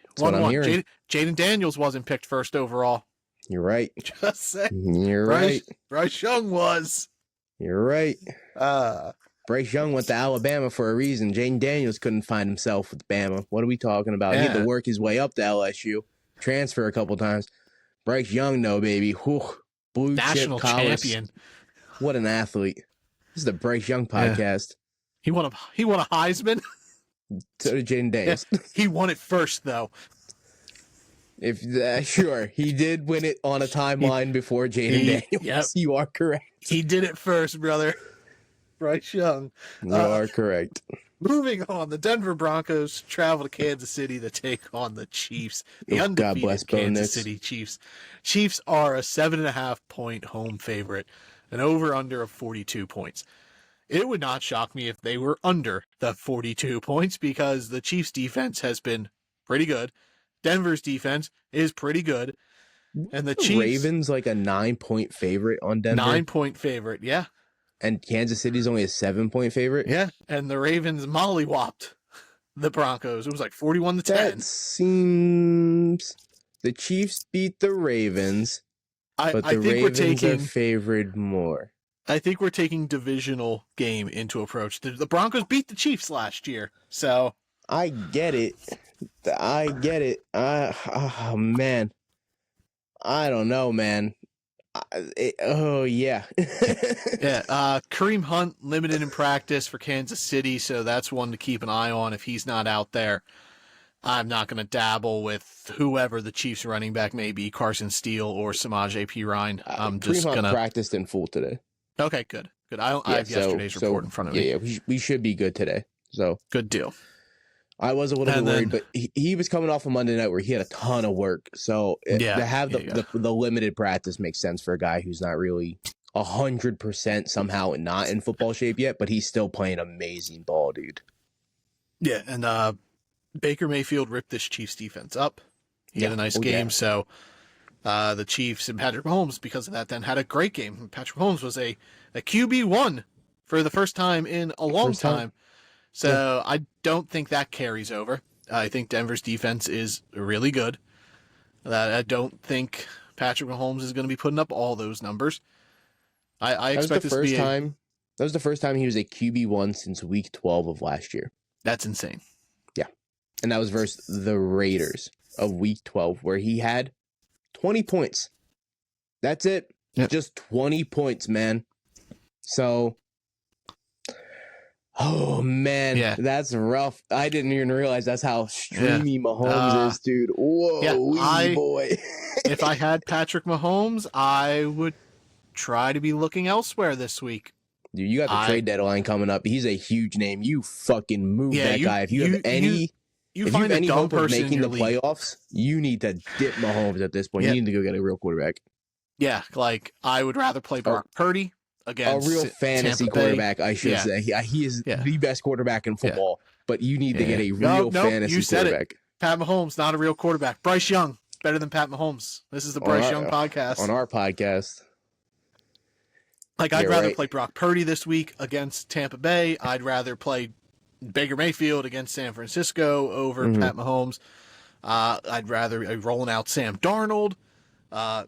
That's what I'm hearing. Jaden Daniels wasn't picked first overall. You're right. Just saying. You're right. Bryce Young was. You're right. Bryce Young went to Alabama for a reason. Jaden Daniels couldn't find himself with Bama. What are we talking about? Yeah. He had to work his way up to LSU, transfer a couple times. Bryce Young, no, baby. Whew. Blue National chip college champion. What an athlete. This is the Bryce Young podcast. Yeah. He won a Heisman. So did Jaden Daniels. Yeah. He won it first, though. If sure, he did win it on a timeline before Jaden Daniels. Yep. You are correct. He did it first, brother. Bryce Young. You are correct. Moving on, the Denver Broncos travel to Kansas City to take on the Chiefs. The God bless undefeated Bo Kansas Nix. City Chiefs. Chiefs are a 7.5 point home favorite, an over-under of 42 points. It would not shock me if they were under the 42 points because the Chiefs' defense has been pretty good. Denver's defense is pretty good. And the Chiefs, Ravens like a 9-point favorite on Denver. 9-point favorite, yeah. And Kansas City's only a 7-point favorite. Yeah, and the Ravens mollywopped the Broncos. It was like 41-10. That seems the Chiefs beat the Ravens, but the I think Ravens are favored more. I think we're taking divisional game into approach. The Broncos beat the Chiefs last year, so I get it. Oh man, I don't know, man. Oh yeah. yeah. Kareem Hunt limited in practice for Kansas City, so that's one to keep an eye on. If he's not out there, I'm not going to dabble with whoever the Chiefs running back may be, Carson Steele or Samaje Perine. I'm just Kareem Hunt gonna practiced in full today. Okay, good. I have yesterday's report in front of me. Yeah, we should be good today. So good deal. I was a little bit worried, but he was coming off a Monday night where he had a ton of work. So to have the limited practice makes sense for a guy who's not really 100% somehow not in football shape yet, but he's still playing amazing ball, dude. Yeah, and Baker Mayfield ripped this Chiefs defense up. He had a nice game, so the Chiefs and Patrick Mahomes, because of that, then had a great game. Patrick Mahomes was a QB1 for the first time in a long time. So I don't think that carries over. I think Denver's defense is really good. I don't think Patrick Mahomes is going to be putting up all those numbers. I expect this to be that was the first time he was a QB1 since week 12 of last year. That's insane. Yeah. And that was versus the Raiders of week 12, where he had 20 points. That's it. Yep. Just 20 points, man. So, oh, man, that's rough. I didn't even realize that's how streamy Mahomes is, dude. Whoa, boy. If I had Patrick Mahomes, I would try to be looking elsewhere this week. Dude, you got the trade deadline coming up. He's a huge name. You fucking move that guy. If you have any hope of making the playoffs, you need to dip Mahomes at this point. You need to go get a real quarterback. Yeah, like I would rather play Brock Purdy against a real fantasy quarterback, I should say. He is the best quarterback in football, but you need to get a real fantasy quarterback. Pat Mahomes, not a real quarterback. Bryce Young, better than Pat Mahomes. This is the Bryce Young podcast. On our podcast. Like, I'd rather play Brock Purdy this week against Tampa Bay. I'd rather play Baker Mayfield against San Francisco over Pat Mahomes. I'd rather rolling out Sam Darnold,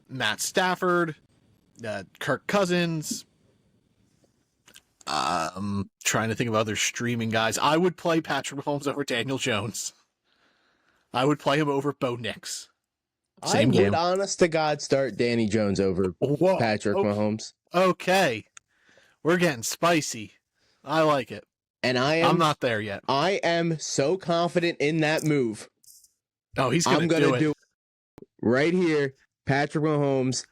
Matt Stafford, Kirk Cousins. I'm trying to think of other streaming guys. I would play Patrick Mahomes over Daniel Jones. I would play him over Bo Nix. Same game. Honest to God, start Danny Jones over Patrick Mahomes. Okay. We're getting spicy. I like it. And I'm not there yet. I am so confident in that move. Oh, he's going to do it. Right here. Patrick Mahomes,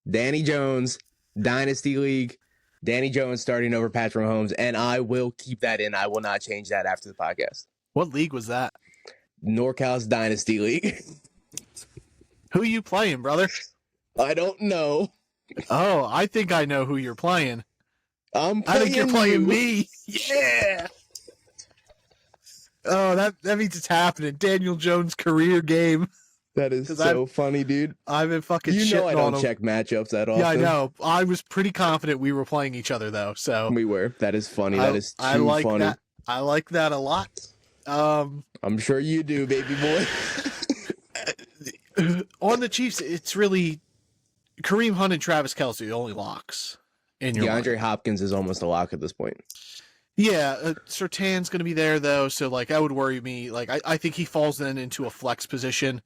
Danny Jones, Dynasty League, Danny Jones starting over Patrick Mahomes, and I will keep that in. I will not change that after the podcast. What league was that? NorCal's Dynasty League. Who are you playing, brother? I don't know. Oh, I think I know who you're playing. I think you're playing me. Yeah. Oh, that means it's happening. Daniel Jones' career game. That is so funny, dude. I've been fucking shitting on him. You know I don't check matchups that often. Yeah, I know. I was pretty confident we were playing each other, though. So we were. That is funny. That is too funny. That. I like that a lot. I'm sure you do, baby boy. On the Chiefs, it's really Kareem Hunt and Travis Kelce, the only locks in your DeAndre Hopkins is almost a lock at this point. Yeah, Surtain's going to be there, though, so, like, that would worry me. Like, I think he falls then into a flex position.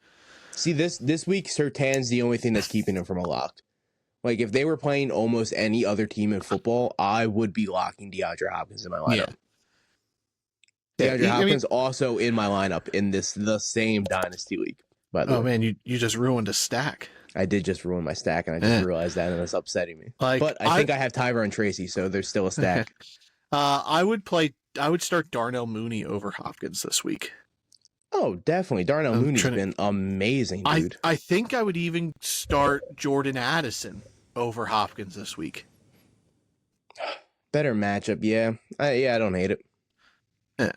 See, this week, Surtain's the only thing that's keeping him from a lock. Like, if they were playing almost any other team in football, I would be locking DeAndre Hopkins in my lineup. Yeah. DeAndre Hopkins also in my lineup in the same Dynasty League. by the Oh way. man, you just ruined a stack. I did just ruin my stack, and I just realized that, and it's upsetting me. Like, But I think I have Tyrone Tracy, so there's still a stack. I would start Darnell Mooney over Hopkins this week. Oh, definitely. Darnell Mooney's been amazing, dude. I think I would even start Jordan Addison over Hopkins this week. Better matchup, yeah. I don't hate it. Yeah.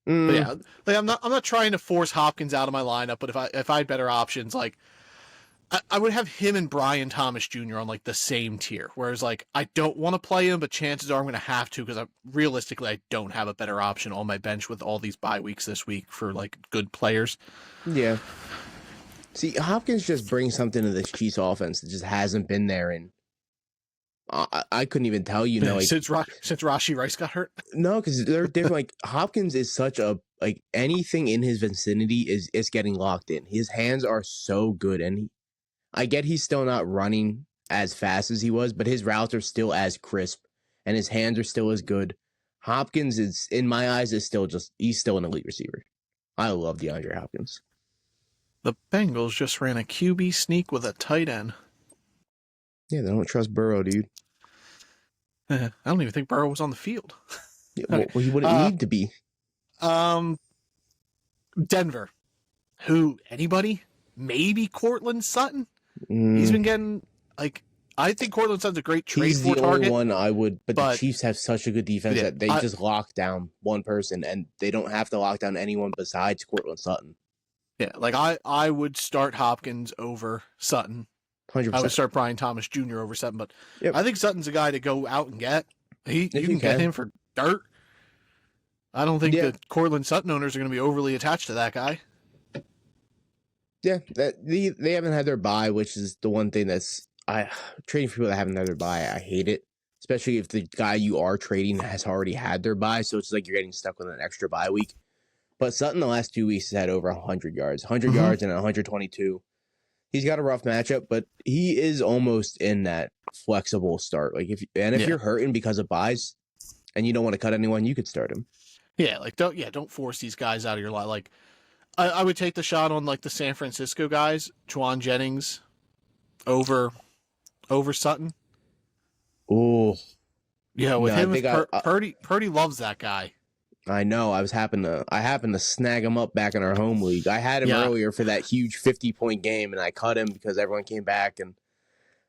But yeah, like I'm not trying to force Hopkins out of my lineup, but if I had better options, like I would have him and Brian Thomas Jr. on like the same tier. Whereas like I don't want to play him, but chances are I'm going to have to because realistically I don't have a better option on my bench with all these bye weeks this week for like good players. Yeah. See, Hopkins just brings something to this Chiefs offense that just hasn't been there, and I couldn't even tell you, like since Rashee Rice got hurt. No, because they're different. Like Hopkins is such a like anything in his vicinity is getting locked in. His hands are so good, and I get he's still not running as fast as he was, but his routes are still as crisp, and his hands are still as good. Hopkins is, in my eyes, he's still an elite receiver. I love DeAndre Hopkins. The Bengals just ran a QB sneak with a tight end. Yeah, they don't trust Burrow, dude. I don't even think Burrow was on the field. Yeah, well, he wouldn't need to be. Denver. Who? Anybody? Maybe Cortland Sutton? Mm. He's been getting, like, I think Cortland Sutton's a great trade He's for the target. only one I would, but the Chiefs have such a good defense that they just lock down one person, and they don't have to lock down anyone besides Cortland Sutton. Yeah, like I would start Hopkins over Sutton. 100%. I would start Brian Thomas Jr. over Sutton, but yep. I think Sutton's a guy to go out and get. You can get him for dirt. I don't think the Cortland Sutton owners are going to be overly attached to that guy. Yeah, they haven't had their bye, which is the one thing that's trading for people that haven't had their bye. I hate it, especially if the guy you are trading has already had their bye. So it's like you're getting stuck with an extra bye week. But Sutton the last 2 weeks has had over 100 yards, 100 yards and 122. He's got a rough matchup, but he is almost in that flexible start. Like if you're hurting because of buys and you don't want to cut anyone, you could start him. Yeah, like don't force these guys out of your life. Like I would take the shot on like the San Francisco guys, Juwan Jennings over Sutton. Oh, yeah, with him, Purdy loves that guy. I know. I happened to snag him up back in our home league. I had him earlier for that huge 50-point game, and I cut him because everyone came back. And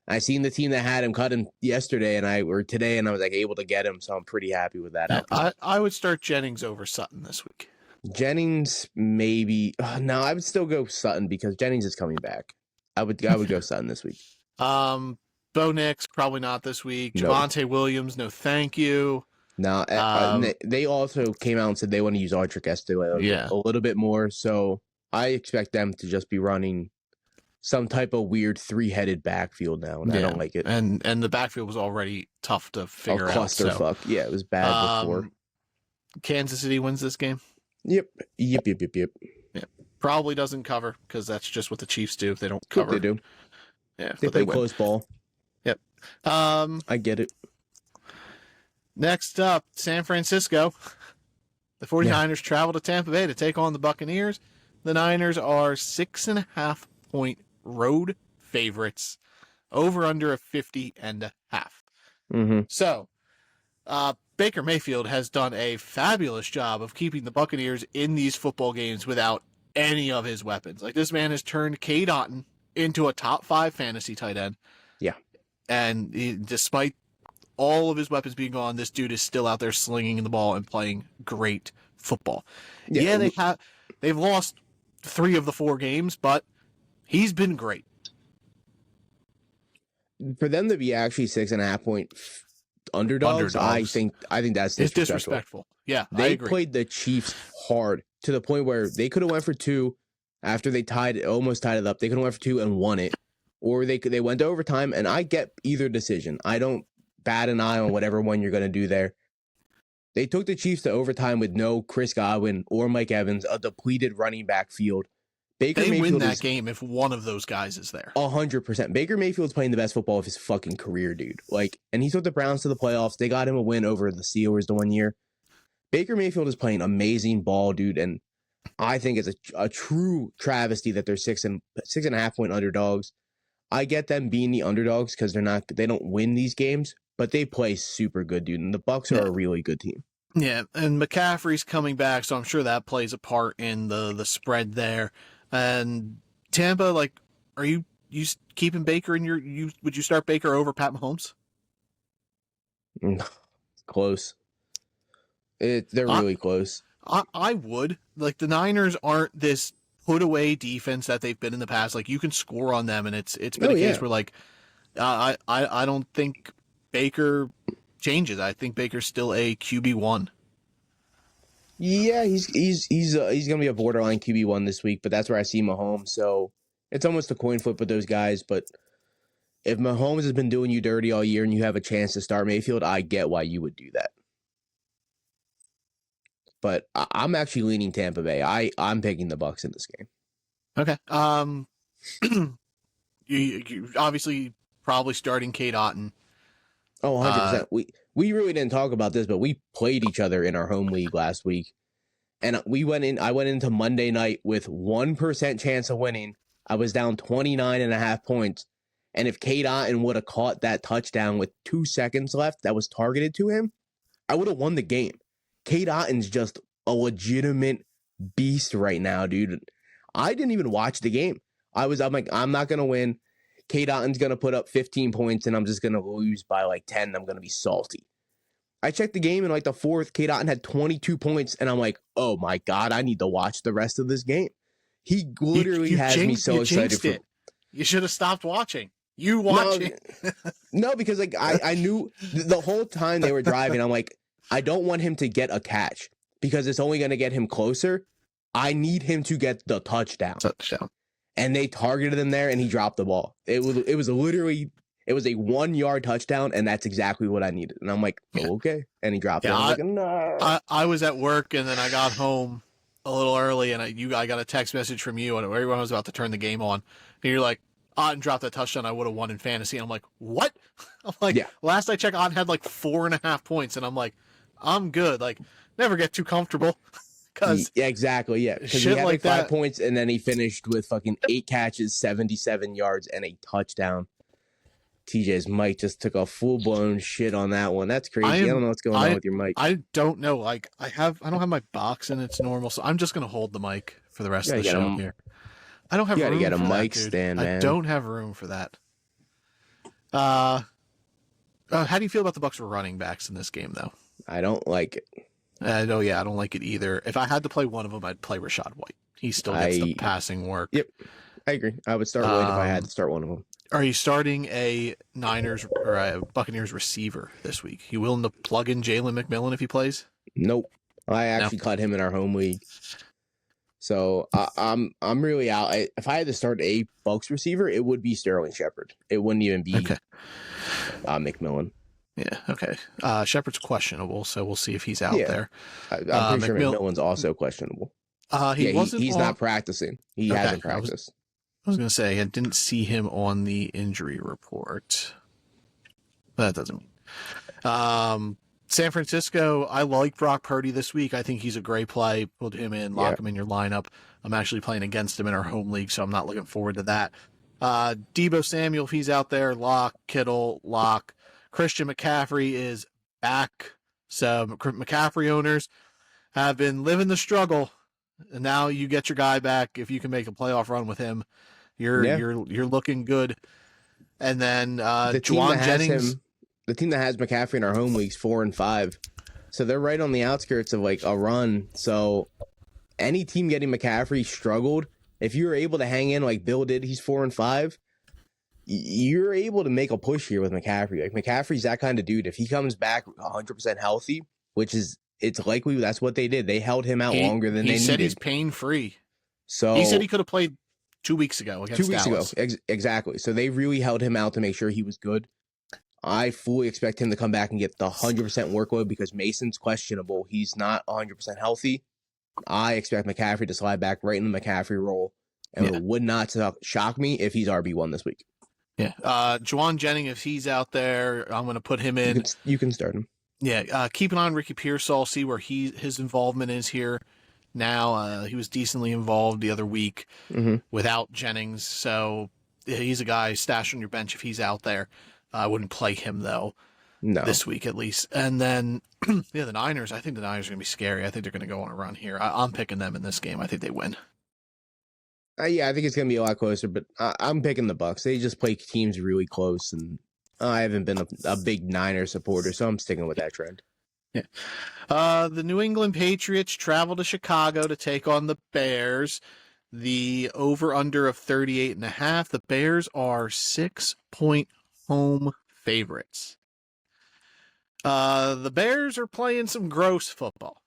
I seen the team that had him cut him yesterday, today, and I was like able to get him. So I'm pretty happy with that. Yeah, I would start Jennings over Sutton this week. Jennings maybe. No, I would still go Sutton because Jennings is coming back. I would go Sutton this week. Bo Nix probably not this week. Javonte Williams, no thank you. No, they also came out and said they want to use Audric Estee a little bit more. So I expect them to just be running some type of weird 3-headed backfield now, and I don't like it. And the backfield was already tough to figure out. Clusterfuck. Yeah, it was bad before. Kansas City wins this game. Yep. Yeah, probably doesn't cover because that's just what the Chiefs do. They don't cover. They do. Yeah, they play close ball. Yep. I get it. Next up, San Francisco. The 49ers travel to Tampa Bay to take on the Buccaneers. The Niners are 6.5-point road favorites. Over under a 50.5. Mm-hmm. So, Baker Mayfield has done a fabulous job of keeping the Buccaneers in these football games without any of his weapons. Like, this man has turned Cade Otton into a top 5 fantasy tight end. Yeah. And despite all of his weapons being gone, this dude is still out there slinging the ball and playing great football. Yeah, they've lost 3 of the 4 games, but he's been great. For them to be actually 6.5-point underdogs, I think that's disrespectful. Yeah, they played the Chiefs hard to the point where they could have went for 2 after they almost tied it up. They could have went for 2 and won it, or they went to overtime. And I get either decision. I don't bat an eye on whatever one you're going to do there. They took the Chiefs to overtime with no Chris Godwin or Mike Evans, a depleted running back field. They win that game if one of those guys is there. 100%. Baker Mayfield's playing the best football of his fucking career, dude. And he took the Browns to the playoffs. They got him a win over the Steelers the one year. Baker Mayfield is playing amazing ball, dude. And I think it's a true travesty that they're 6.5 point underdogs. I get them being the underdogs because they don't win these games, but they play super good, dude. And the Bucks are a really good team. Yeah, and McCaffrey's coming back, so I'm sure that plays a part in the spread there. And Tampa, like, are you keeping Baker in would you start Baker over Pat Mahomes? Close. They're really close. I would. Like, the Niners aren't this put away defense that they've been in the past. Like, you can score on them, and it's been a case where, like, I don't think Baker changes. I think Baker's still a QB1. Yeah, he's gonna be a borderline QB1 this week, but that's where I see Mahomes. So it's almost a coin flip with those guys. But if Mahomes has been doing you dirty all year and you have a chance to start Mayfield, I get why you would do that. But I'm actually leaning Tampa Bay. I'm picking the Bucks in this game. Okay. You obviously probably starting Cade Otton. Oh, 100%. We really didn't talk about this, but we played each other in our home league last week. And I went into Monday night with 1% chance of winning. I was down 29.5 points. And if Cade Otton would have caught that touchdown with 2 seconds left that was targeted to him, I would have won the game. Cade Otton's just a legitimate beast right now, dude. I didn't even watch the game. I'm like, I'm not going to win. Cade Otton's going to put up 15 points, and I'm just going to lose by like 10. I'm going to be salty. I checked the game in like the fourth. Cade Otton had 22 points, and I'm like, oh my God, I need to watch the rest of this game. He literally has me so excited for it. You should have stopped watching. You watching? No, because like I knew the whole time they were driving, I'm like, I don't want him to get a catch because it's only going to get him closer. I need him to get the touchdown. And they targeted him there, and he dropped the ball. It was literally a 1 yard touchdown, and that's exactly what I needed. And I'm like, okay. And he dropped it. I'm like, no. I was at work, and then I got home a little early, and I got a text message from you, and everyone was about to turn the game on. And you're like, Otton dropped that touchdown, I would have won in fantasy. And I'm like, what? I'm like, last I checked, Otton had like 4.5 points, and I'm like, I'm good. Like, never get too comfortable. Exactly, yeah. Because he had like 5 points, and then he finished with fucking 8 catches, 77 yards, and a touchdown. TJ's mic just took a full-blown shit on that one. That's crazy. I don't know what's going on with your mic. I don't know. Like, I don't have my box in its normal, so I'm just gonna hold the mic for the rest of the show here. I don't have room for that, dude. You gotta get a mic stand, man. I don't have room for that. How do you feel about the Bucks running backs in this game, though? I don't like it. I don't like it either. If I had to play one of them, I'd play Rachaad White. He still gets the passing work. Yep, I agree. I would start White if I had to start one of them. Are you starting a Niners or a Buccaneers receiver this week? You willing to plug in Jalen McMillan if he plays? Nope. I actually cut him in our home league. So I'm really out. If I had to start a Bucks receiver, it would be Sterling Shepard. It wouldn't even be McMillan. Yeah, okay. Shepard's questionable, so we'll see if he's out there. I'm pretty sure McMillan's also questionable. He's not practicing. He hasn't practiced. I was going to say, I didn't see him on the injury report. But that doesn't mean. San Francisco, I like Brock Purdy this week. I think he's a great play. Put him in, lock him in your lineup. I'm actually playing against him in our home league, so I'm not looking forward to that. Deebo Samuel, if he's out there, lock. Kittle, lock. Christian McCaffrey is back. So McCaffrey owners have been living the struggle, and now you get your guy back. If you can make a playoff run with him, you're looking good. And then Juwan Jennings. The team that has McCaffrey in our home league's 4-5. So they're right on the outskirts of like a run. So any team getting McCaffrey struggled. If you're able to hang in like Bill did, he's 4-5. You're able to make a push here with McCaffrey. Like McCaffrey's that kind of dude. If he comes back 100% healthy, it's likely that's what they did. They held him out longer than they needed. He said he's pain-free. So he said he could have played 2 weeks ago against Dallas. Exactly. So they really held him out to make sure he was good. I fully expect him to come back and get the 100% workload because Mason's questionable. He's not 100% healthy. I expect McCaffrey to slide back right in the McCaffrey role. And it would not shock me if he's RB1 this week. Yeah. Juwan Jennings, if he's out there, I'm going to put him in. You can start him. Yeah. Keep an eye on Ricky Pearsall, see where his involvement is here. now. He was decently involved the other week Mm-hmm. without Jennings, so he's a guy stashed on your bench if he's out there. I wouldn't play him though No. this week at least. And then the Niners. I think the Niners are going to be scary. I think they're going to go on a run here. I'm picking them in this game. I think they win. Yeah, I think it's going to be a lot closer, but I'm picking the Bucks. They just play teams really close, and I haven't been a big Niner supporter, so I'm sticking with that trend. Yeah. The New England Patriots travel to Chicago to take on the Bears. The over-under of 38.5. The Bears are 6-point home favorites. The Bears are playing some gross football.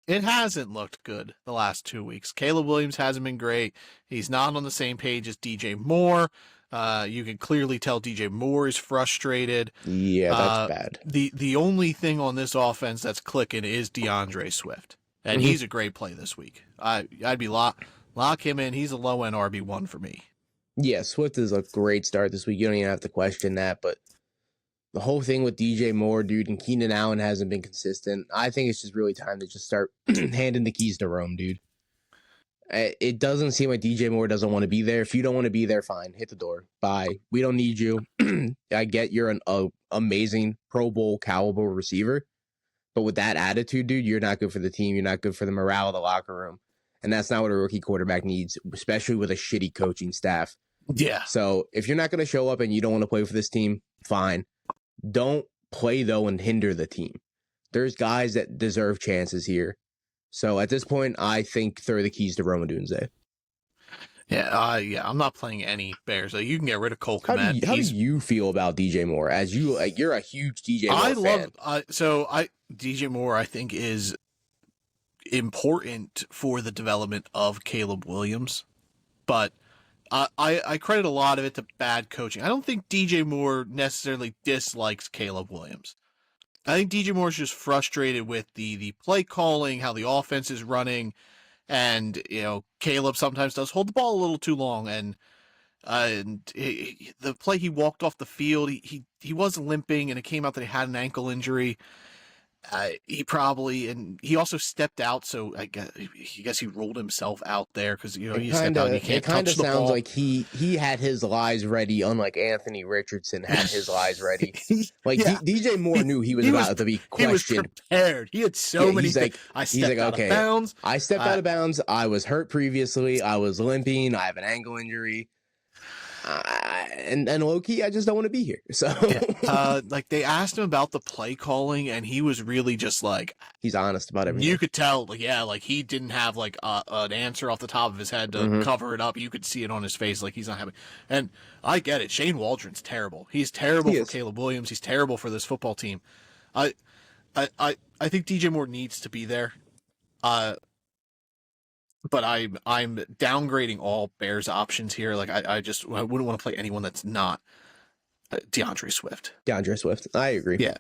It hasn't looked good the last 2 weeks. Caleb Williams hasn't been great. He's not on the same page as DJ Moore. You can clearly tell DJ Moore is frustrated. Yeah, that's bad. The only thing on this offense that's clicking is DeAndre Swift, and he's a great play this week. I'd be lock him in. He's a low end RB1 for me. Yeah, Swift is a great start this week. You don't even have to question that, but the whole thing with DJ Moore, dude, and Keenan Allen hasn't been consistent. I think it's just really time to just start handing the keys to Rome, dude. It doesn't seem like DJ Moore doesn't want to be there. If you don't want to be there, fine. Hit the door. Bye. We don't need you. I get you're an amazing Pro Bowl caliber receiver, but with that attitude, dude, you're not good for the team. You're not good for the morale of the locker room. And that's not what a rookie quarterback needs, especially with a shitty coaching staff. Yeah. So if you're not going to show up and you don't want to play for this team, fine. Don't play, though, and hinder the team. There's guys that deserve chances here. So at this point, I think throw the keys to Rome Odunze. Yeah, I'm not playing any Bears. You can get rid of Cole Kmet. How do you feel about DJ Moore? As you're a huge DJ Moore fan. DJ Moore, I think, is important for the development of Caleb Williams, but I credit a lot of it to bad coaching. I don't think DJ Moore necessarily dislikes Caleb Williams. I think DJ Moore is just frustrated with the play calling, how the offense is running, and Caleb sometimes does hold the ball a little too long. And the play he walked off the field, he was limping, and it came out that he had an ankle injury. He also stepped out, so I guess he rolled himself out there because he stepped out and he can't touch the ball. It kind of sounds like he had his lies ready, unlike Anthony Richardson had his lies ready. DJ Moore knew he was about to be questioned. He was prepared. He had so many. I stepped out of bounds. I stepped out of bounds. I was hurt previously. I was limping. I have an ankle injury. And low-key, I just don't want to be here. So they asked him about the play calling, and he was really just he's honest about everything. You could tell, he didn't have an answer off the top of his head to cover it up. You could see it on his face, he's not happy. And I get it. Shane Waldron's terrible. He's terrible for Caleb Williams. He's terrible for this football team. I think DJ Moore needs to be there. But I'm downgrading all Bears options here. I wouldn't want to play anyone that's not DeAndre Swift. DeAndre Swift. I agree. Yeah.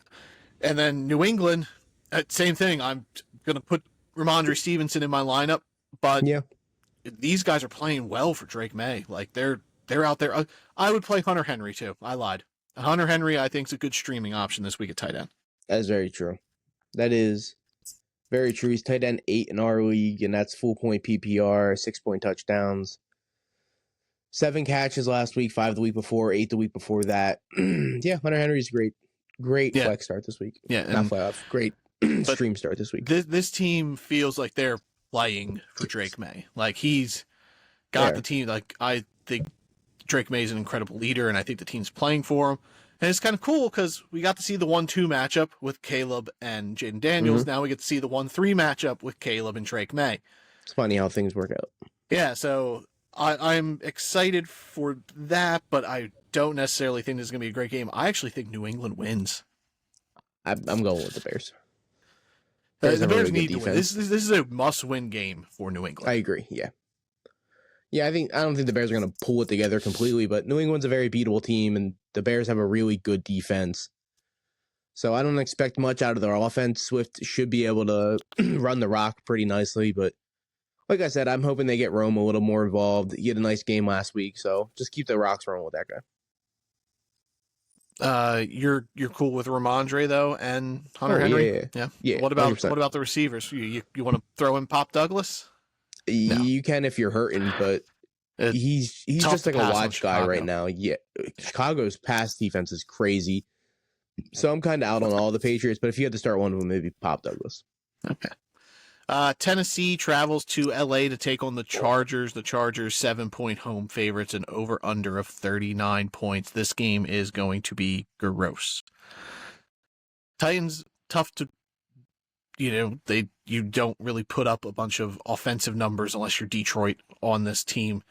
And then New England, same thing. I'm going to put Ramondre Stevenson in my lineup, but these guys are playing well for Drake May. They're out there. I would play Hunter Henry too. I lied. Hunter Henry, I think, is a good streaming option this week at tight end. That is very true. That is very true. He's tight end 8 in our league, and that's full point PPR, 6-point touchdowns. 7 catches last week, 5 the week before, 8 the week before that. Hunter Henry's great flex start this week. Yeah, not playoff. Great stream start this week. This team feels like they're playing for Drake May. He's got the team. I think Drake May is an incredible leader, and I think the team's playing for him. And it's kind of cool because we got to see the 1-2 matchup with Caleb and Jaden Daniels. Now we get to see the 1-3 matchup with Caleb and Drake May. It's funny how things work out. Yeah, so I'm excited for that, but I don't necessarily think this is going to be a great game. I actually think New England wins. I'm going with the Bears. The Bears need to win. This is a must-win game for New England. I agree, yeah. Yeah, I don't think the Bears are going to pull it together completely, but New England's a very beatable team, and the Bears have a really good defense. So I don't expect much out of their offense. Swift should be able to run the rock pretty nicely, but like I said, I'm hoping they get Rome a little more involved. He had a nice game last week, so just keep the rocks rolling with that guy. You're cool with Ramondre though and Hunter Oh, Henry? yeah. Yeah. Yeah, What about 100%. the receivers? You want to throw in Pop Douglas? No. You can if you're hurting, but It's he's tough just to like a pass on watch guy right Chicago. now. Yeah, Chicago's pass defense is crazy. So I'm kind of out on all the Patriots, but if you had to start one of them, maybe Pop Douglas. Okay. Tennessee travels to LA to take on the Chargers. The Chargers 7-point home favorites and over under of 39 points. This game is going to be gross. Titans tough to you don't really put up a bunch of offensive numbers unless you're Detroit on this team.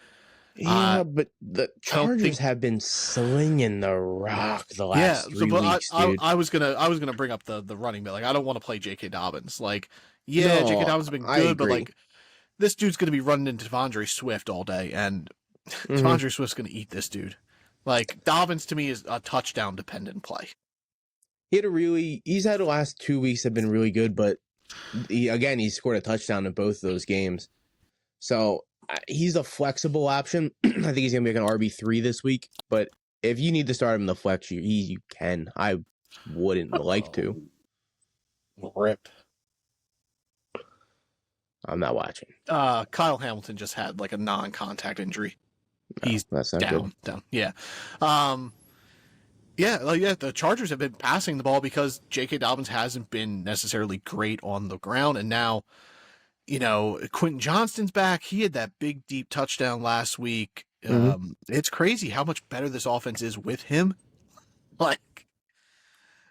Yeah, but the Chargers think- have been slinging the rock the last 3 weeks, dude. I was gonna bring up the running back. Like, I don't want to play J.K. Dobbins. Like, yeah, No, J.K. Dobbins has been I good, but agree. like, this dude's gonna be running into Devondre Swift all day, and Devondre Swift's gonna eat this dude. Like, Dobbins to me is a touchdown dependent play. He's had the last 2 weeks have been really good, but he scored a touchdown in both of those games. So he's a flexible option. I think he's going to be like an RB3 this week, but if you need to start him in the flex, you can. I wouldn't like to. Rip. I'm not watching. Kyle Hamilton just had like a non-contact injury. He's That's not down. Yeah. The Chargers have been passing the ball because J.K. Dobbins hasn't been necessarily great on the ground. And now, Quentin Johnston's back. He had that big, deep touchdown last week. It's crazy how much better this offense is with him. Like,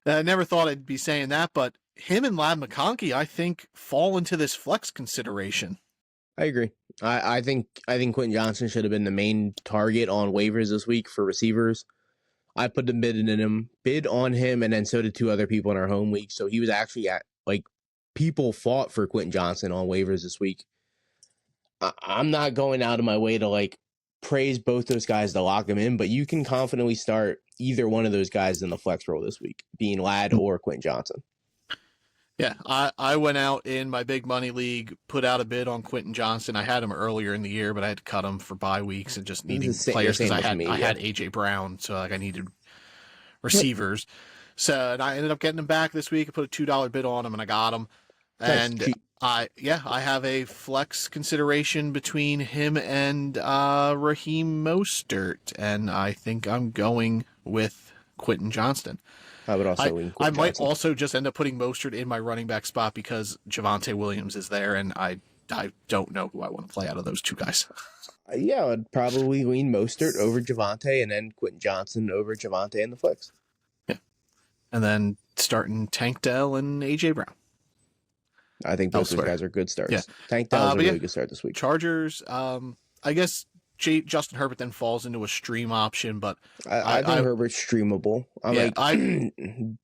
I never thought I'd be saying that, but him and Ladd McConkey, I think, fall into this flex consideration. I agree. I think Quentin Johnston should have been the main target on waivers this week for receivers. I put the bid on him, and then so did 2 other people in our home week. So he was actually people fought for Quentin Johnston on waivers this week. I'm not going out of my way to praise both those guys to lock them in, but you can confidently start either one of those guys in the flex role this week, being Ladd or Quentin Johnston. Yeah, I went out in my big money league, put out a bid on Quentin Johnston. I had him earlier in the year, but I had to cut him for bye weeks and just needing players because I had AJ Brown, so I needed receivers. So and I ended up getting him back this week. I put a $2 bid on him and I got him. And I have a flex consideration between him and Raheem Mostert, and I think I'm going with Quentin Johnston. I would also lean I might Johnson. also just end up putting Mostert in my running back spot because Javonte Williams is there, and I don't know who I want to play out of those 2 guys. Yeah, I'd probably lean Mostert over Javonte and then Quentin Johnston over Javonte in the flex. Yeah. And then starting Tank Dell and AJ Brown. I think both those guys are good starts. Yeah. Tank Dell's a really good start this week. Chargers, I guess Justin Herbert then falls into a stream option, but I think Herbert's streamable.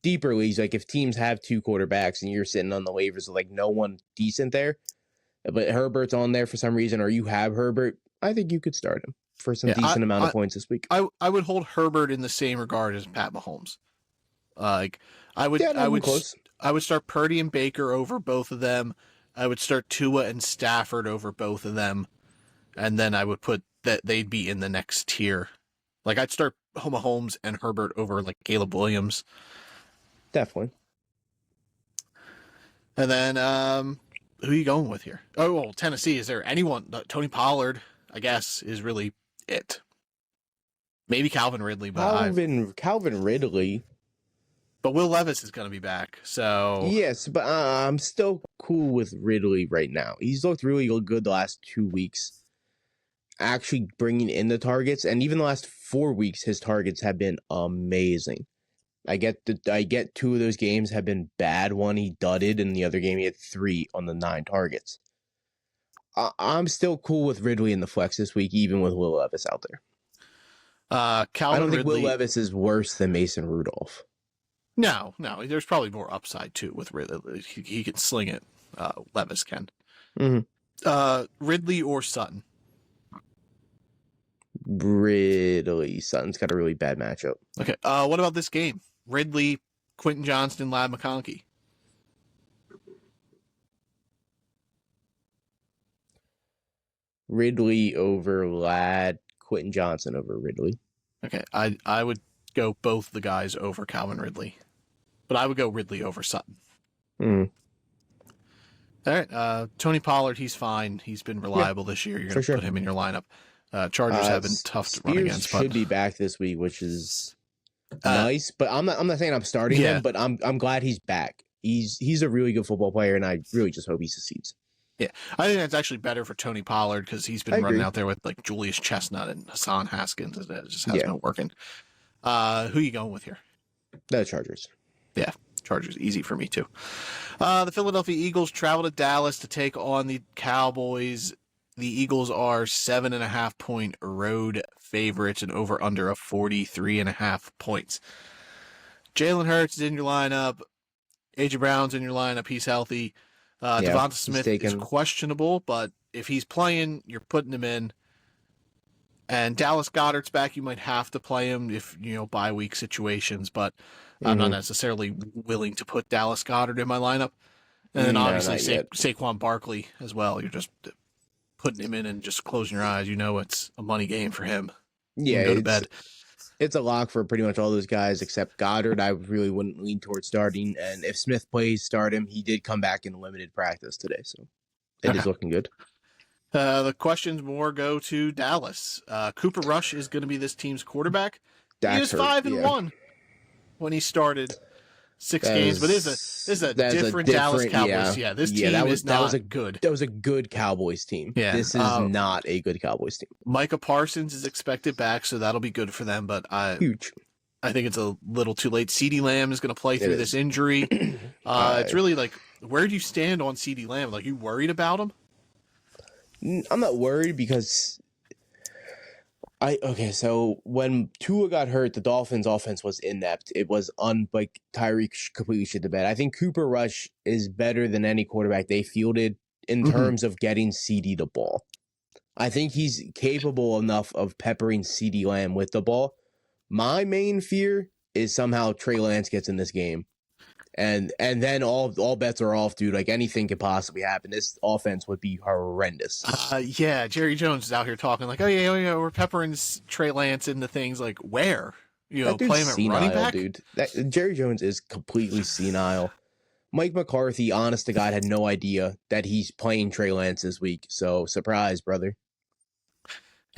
Deeper leagues, if teams have 2 quarterbacks and you're sitting on the waivers with no one decent there, but Herbert's on there for some reason, or you have Herbert, I think you could start him for some decent amount of points this week. I would hold Herbert in the same regard as Pat Mahomes. I would start Purdy and Baker over both of them. I would start Tua and Stafford over both of them, and then I would put that they'd be in the next tier. I'd start Mahomes and Herbert over Caleb Williams. Definitely. And then who are you going with here? Oh, well, Tennessee. Is there anyone? Tony Pollard, I guess, is really it. Maybe Calvin Ridley, but Calvin Ridley. But Will Levis is going to be back, so yes. But I'm still cool with Ridley right now. He's looked really good the last 2 weeks, actually bringing in the targets, and even the last 4 weeks, his targets have been amazing. I get 2 of those games have been bad. One he dudded, and the other game he had 3 on the 9 targets. I'm still cool with Ridley in the flex this week, even with Will Levis out there. I don't think Will Levis is worse than Mason Rudolph. No. There's probably more upside too with Ridley. He can sling it. Levis can. Mm-hmm. Ridley or Sutton? Ridley. Sutton's got a really bad matchup. Okay. What about this game? Ridley, Quentin Johnston, Ladd McConkey. Ridley over Ladd. Quentin Johnson over Ridley. Okay. I would go both the guys over Calvin Ridley. But I would go Ridley over Sutton. Mm. All right. Tony Pollard, he's fine. He's been reliable this year. You're going to put him in your lineup. Chargers have been tough to run against. Should be back this week, which is nice. But I'm not saying I'm starting him, but I'm glad he's back. He's a really good football player, and I really just hope he succeeds. Yeah, I think that's actually better for Tony Pollard because he's been running out there with like Julius Chestnut and Hassan Haskins. It just hasn't been working. Who are you going with here? The Chargers. Yeah, Chargers. Easy for me too. The Philadelphia Eagles travel to Dallas to take on the Cowboys. The Eagles are 7.5-point road favorites and over under of 43.5 points. Jalen Hurts is in your lineup. AJ Brown's in your lineup. He's healthy. Devonta Smith is questionable, but if he's playing, you're putting him in. And Dallas Goedert's back. You might have to play him if, bye week situations, but I'm not necessarily willing to put Dallas Goedert in my lineup. And then obviously Saquon Barkley as well. You're just putting him in and just closing your eyes. It's a money game for him. Yeah, go to bed. It's a lock for pretty much all those guys except Goddard. I really wouldn't lean towards starting. And if Smith plays, start him. He did come back in limited practice today, so it is looking good. The questions more go to Dallas. Cooper Rush is going to be this team's quarterback. He was 5-1 when he started 6 games, but this is a different Dallas Cowboys. Yeah, this team is not good. That was a good Cowboys team. Yeah, this is not a good Cowboys team. Micah Parsons is expected back, so that'll be good for them. But huge. I think it's a little too late. CeeDee Lamb is going to play through this injury. It's really like, where do you stand on CeeDee Lamb? Like, you worried about him? I'm not worried because so when Tua got hurt, the Dolphins' offense was inept. It was like Tyreek completely shit the bed. I think Cooper Rush is better than any quarterback they fielded in terms of getting CeeDee the ball. I think he's capable enough of peppering CeeDee Lamb with the ball. My main fear is somehow Trey Lance gets in this game. And then all bets are off, dude. Like, anything could possibly happen. This offense would be horrendous. Jerry Jones is out here talking like, oh yeah, we're peppering Trey Lance into things like where? Play him at running back? Dude. Jerry Jones is completely senile. Mike McCarthy, honest to God, had no idea that he's playing Trey Lance this week. So, surprise, brother.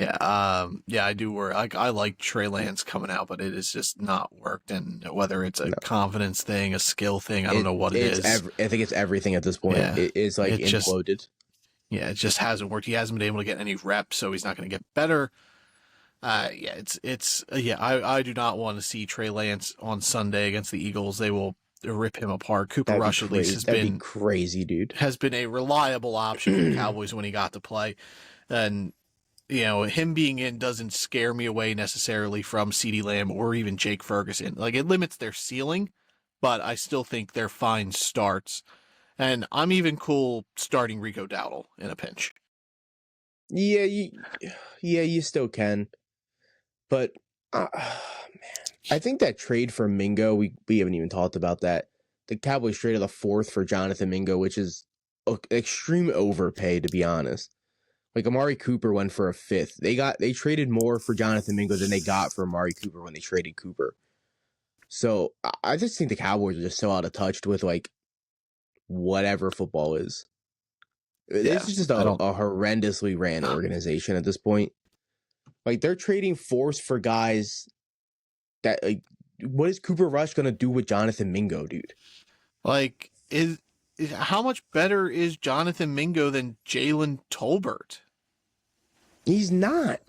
Yeah, I do worry. I like Trey Lance coming out, but it has just not worked. And whether it's a confidence thing, a skill thing, I don't know what it is. I think it's everything at this point. Yeah. It is like imploded. It just hasn't worked. He hasn't been able to get any reps, so he's not going to get better. I do not want to see Trey Lance on Sunday against the Eagles. They will rip him apart. Cooper Rush at least has been crazy, dude. Has been a reliable option for the Cowboys when he got to play, and him being in doesn't scare me away necessarily from CeeDee Lamb or even Jake Ferguson. Like, it limits their ceiling, but I still think they're fine starts. And I'm even cool starting Rico Dowdle in a pinch. Yeah, you still can. But, man, I think that trade for Mingo, we haven't even talked about that. The Cowboys traded a 4th for Jonathan Mingo, which is extreme overpay, to be honest. Like, Amari Cooper went for a 5th. They traded more for Jonathan Mingo than they got for Amari Cooper when they traded Cooper. So I just think the Cowboys are just so out of touch with like whatever football is. This is just a horrendously ran organization at this point. Like, they're trading force for guys that, like, what is Cooper Rush gonna do with Jonathan Mingo, dude? Like, how much better is Jonathan Mingo than Jalen Tolbert? He's not.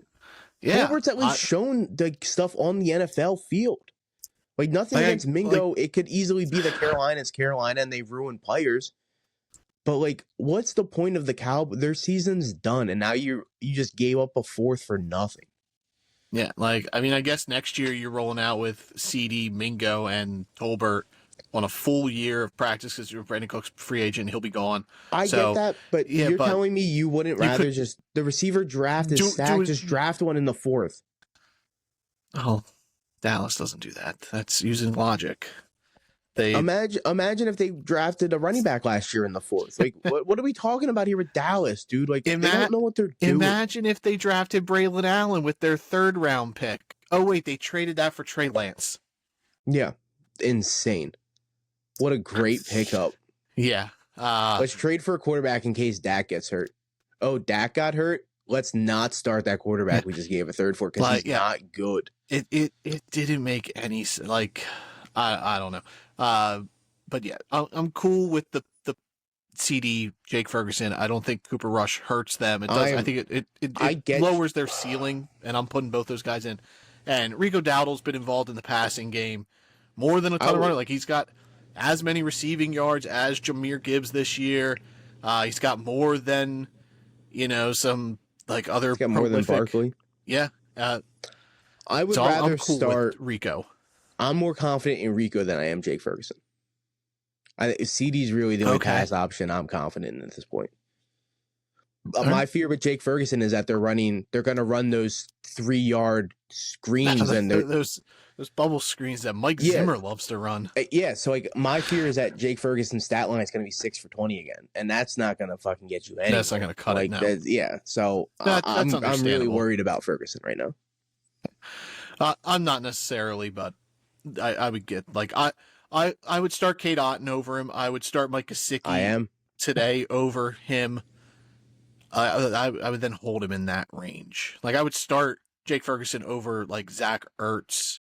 Yeah, Tolbert's at least shown the stuff on the NFL field. Like, nothing against Mingo. It could easily be the Carolina, and they've ruined players. But, like, what's the point of the Cowboys? Their season's done, and now you just gave up a 4th for nothing. Yeah, like, I mean, I guess next year you're rolling out with CD, Mingo, and Tolbert on a full year of practice because Brandon Cook's free agent. He'll be gone. I get that, but you're telling me you wouldn't rather just the receiver draft is stacked, just draft one in the 4th. Oh, Dallas doesn't do that. That's using logic. Imagine if they drafted a running back last year in the 4th. Like, what are we talking about here with Dallas, dude? Like, they don't know what they're doing. Imagine if they drafted Braylon Allen with their 3rd round pick Oh wait, they traded that for Trey Lance. Yeah, insane. What a great pickup. Yeah. Let's trade for a quarterback in case Dak gets hurt. Oh, Dak got hurt? Let's not start that quarterback we just gave a third for because he's not good. It didn't make any like I don't know. But yeah, I'm cool with the CD Jake Ferguson. I don't think Cooper Rush hurts them. It does. I think it lowers their ceiling, and I'm putting both those guys in. And Rico Dowdle's been involved in the passing game more than a ton of running. Like he's got as many receiving yards as Jahmyr Gibbs this year. He's got more than some like other. He's got more than Barkley. Yeah. I would rather start Rico. I'm more confident in Rico than I am Jake Ferguson. I think CD's really the only pass option I'm confident in at this point. My fear with Jake Ferguson is that they're going to run those 3-yard screens and those bubble screens that Mike Zimmer loves to run. Yeah, so like my fear is that Jake Ferguson's stat line is going to be 6 for 20 again, and that's not going to fucking get you anywhere. That's not going to cut it now. So I'm really worried about Ferguson right now. I'm not necessarily, but I would get like I would start Cade Otton over him. I would start Mike Gesicki today over him. I would then hold him in that range. Like I would start Jake Ferguson over like Zach Ertz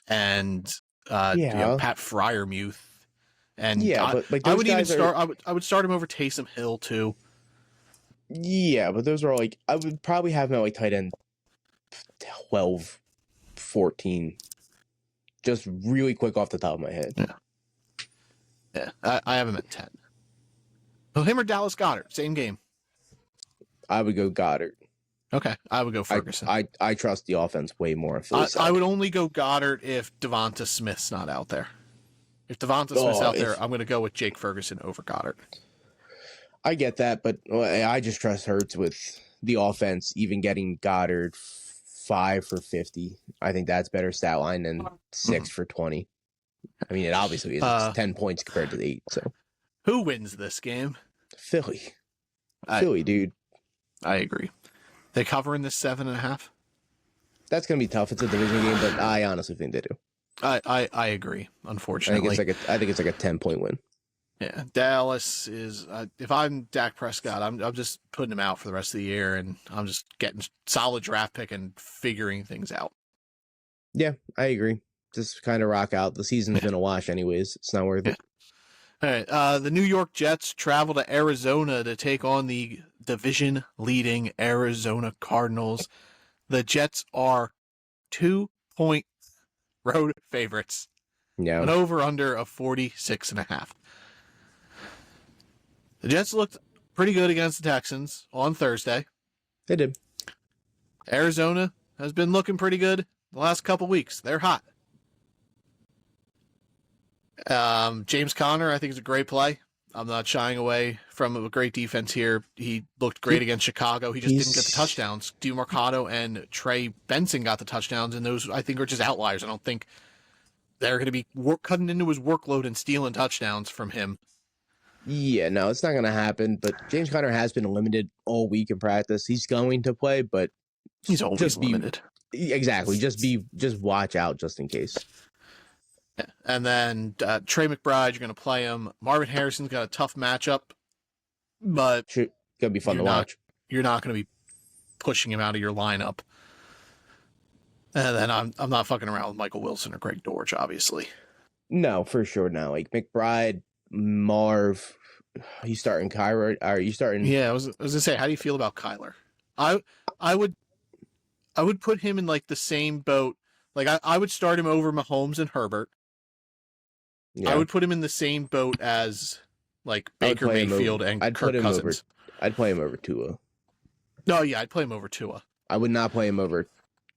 and Pat Freiermuth. And but like I would even start. I would start him over Taysom Hill too. Yeah, but those are all like I would probably have him at like tight end 12, 14. Just really quick off the top of my head. Yeah. I have him at 10. Well, him or Dallas Goedert, same game. I would go Goddard. Okay, I would go Ferguson. I trust the offense way more. I would only go Goddard if Devonta Smith's not out there. If Devonta Smith's out there, I'm going to go with Jake Ferguson over Goddard. I get that, but I just trust Hurts with the offense, even getting Goddard 5 for 50. I think that's better stat line than 6 for 20. I mean, it obviously is. It's 10 points compared to the 8. So, who wins this game? Philly, dude. I agree. They covering this 7.5. That's gonna be tough. It's a division game, but I honestly think they do. I agree. Unfortunately, I think it's like a 10-point win. Yeah, Dallas is. If I'm Dak Prescott, I'm just putting him out for the rest of the year, and I'm just getting solid draft pick and figuring things out. Yeah, I agree. Just kind of rock out. The season's been a wash, anyways. It's not worth it. All right. The New York Jets travel to Arizona to take on the division-leading Arizona Cardinals. The Jets are 2-point road favorites. Yeah. An over-under of 46.5. The Jets looked pretty good against the Texans on Thursday. They did. Arizona has been looking pretty good the last couple weeks. They're hot. James Conner, I think, is a great play. I'm not shying away from a great defense here. He looked great against Chicago. He just didn't get the touchdowns. DeMarcado and Trey Benson got the touchdowns, and those, I think, are just outliers. I don't think they're going to be cutting into his workload and stealing touchdowns from him. Yeah, no, it's not going to happen. But James Conner has been limited all week in practice. He's going to play, but he's always limited. Exactly. Just watch out just in case. Yeah. And then Trey McBride, you're going to play him. Marvin Harrison's got a tough matchup, but it's going to be fun to watch. You're not going to be pushing him out of your lineup. And then I'm not fucking around with Michael Wilson or Greg Dortch, obviously. No, for sure. Now, like McBride, Marv, you starting Kyler? Are you starting? Yeah, I was going to say, how do you feel about Kyler? I would put him in like the same boat. Like I would start him over Mahomes and Herbert. Yeah. I would put him in the same boat as like Baker Mayfield and Kirk Cousins. I'd play him over Tua. No, yeah, I'd play him over Tua. I would not play him over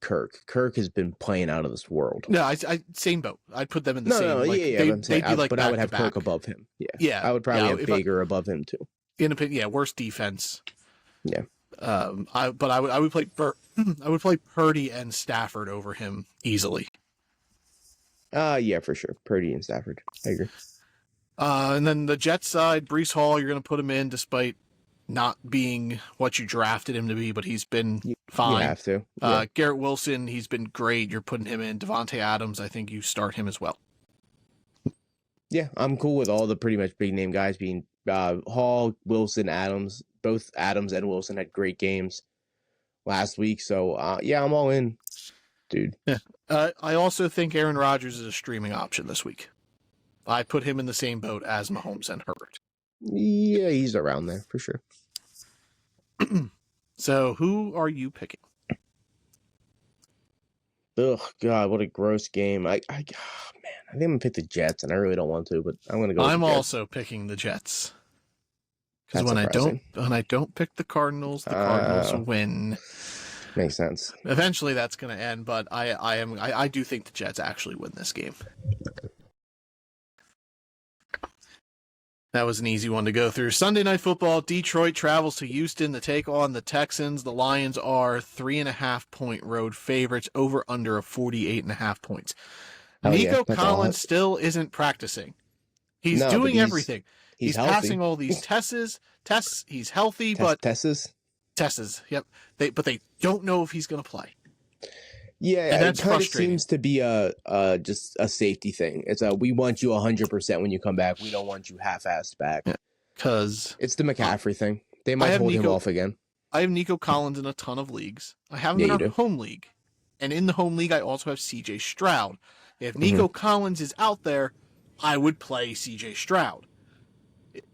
Kirk. Kirk has been playing out of this world. No, I same boat. I'd put them in the same. No, yeah. But I would have Kirk above him. Yeah. I would probably have Baker above him too. Worst defense. Yeah. I would play I would play Purdy and Stafford over him easily. Yeah, for sure. Purdy and Stafford. I agree. And then the Jets side, Breece Hall, you're going to put him in despite not being what you drafted him to be, but he's been fine. You have to. Yeah. Garrett Wilson, he's been great. You're putting him in. Devontae Adams, I think you start him as well. Yeah, I'm cool with all the pretty much big name guys being Hall, Wilson, Adams. Both Adams and Wilson had great games last week. So, yeah, I'm all in, dude. Yeah. I also think Aaron Rodgers is a streaming option this week. I put him in the same boat as Mahomes and Herbert. Yeah, he's around there for sure. So, who are you picking? Ugh, God, what a gross game. Man, I think I'm gonna pick the Jets, and I really don't want to, but I'm gonna go. I'm with the Jets. also picking the Jets. Because That's when I don't pick the Cardinals win. Makes sense. Eventually, that's going to end, but I do think the Jets actually win this game. That was an easy one to go through. Sunday Night Football, Detroit travels to Houston to take on the Texans. The Lions are 3.5-point road favorites, over under of 48.5 points. Nico Collins still isn't practicing. He's doing everything. He's passing all these tests. He's healthy, but tests. Yep. But they don't know if he's going to play. Yeah, and it kind of seems to be just a safety thing. It's we want you 100% when you come back. We don't want you half-assed back. Because it's the McCaffrey thing. They might hold him off again. I have Nico Collins in a ton of leagues. I have him in our home league. And in the home league, I also have CJ Stroud. If Nico Collins is out there, I would play CJ Stroud.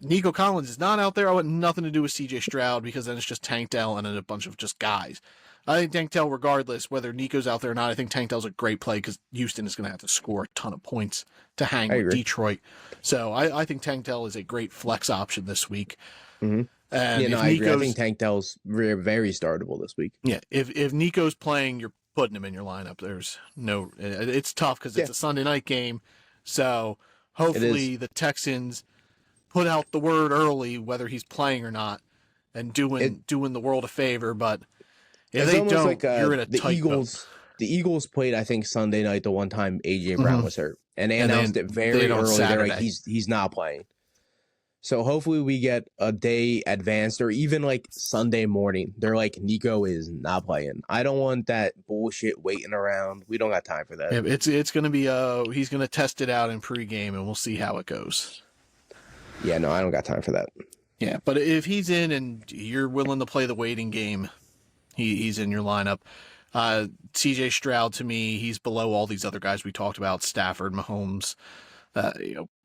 Nico Collins is not out there. I want nothing to do with CJ Stroud because then it's just Tank Dell and a bunch of just guys. I think Tank Dell, regardless whether Nico's out there or not, I think Tank Dell's a great play because Houston is going to have to score a ton of points to hang with Detroit. So I think Tank Dell is a great flex option this week. Mm-hmm. And I agree. I think Tank Dell's very, very startable this week. Yeah, if Nico's playing, you're putting him in your lineup. There's no, it's tough because it's a Sunday night game. So hopefully the Texans put out the word early whether he's playing or not, and doing the world a favor. But if they don't, like, you're in a tight boat. The Eagles played, I think, Sunday night the one time AJ Brown was hurt, and they announced it very early. They're like, he's not playing. So hopefully we get a day advanced, or even like Sunday morning. They're like, Nico is not playing. I don't want that bullshit waiting around. We don't got time for that. Yeah, it's going to be he's going to test it out in pregame, and we'll see how it goes. Yeah, no, I don't got time for that. Yeah, but if he's in and you're willing to play the waiting game, he's in your lineup. CJ Stroud, to me, he's below all these other guys we talked about: Stafford, Mahomes,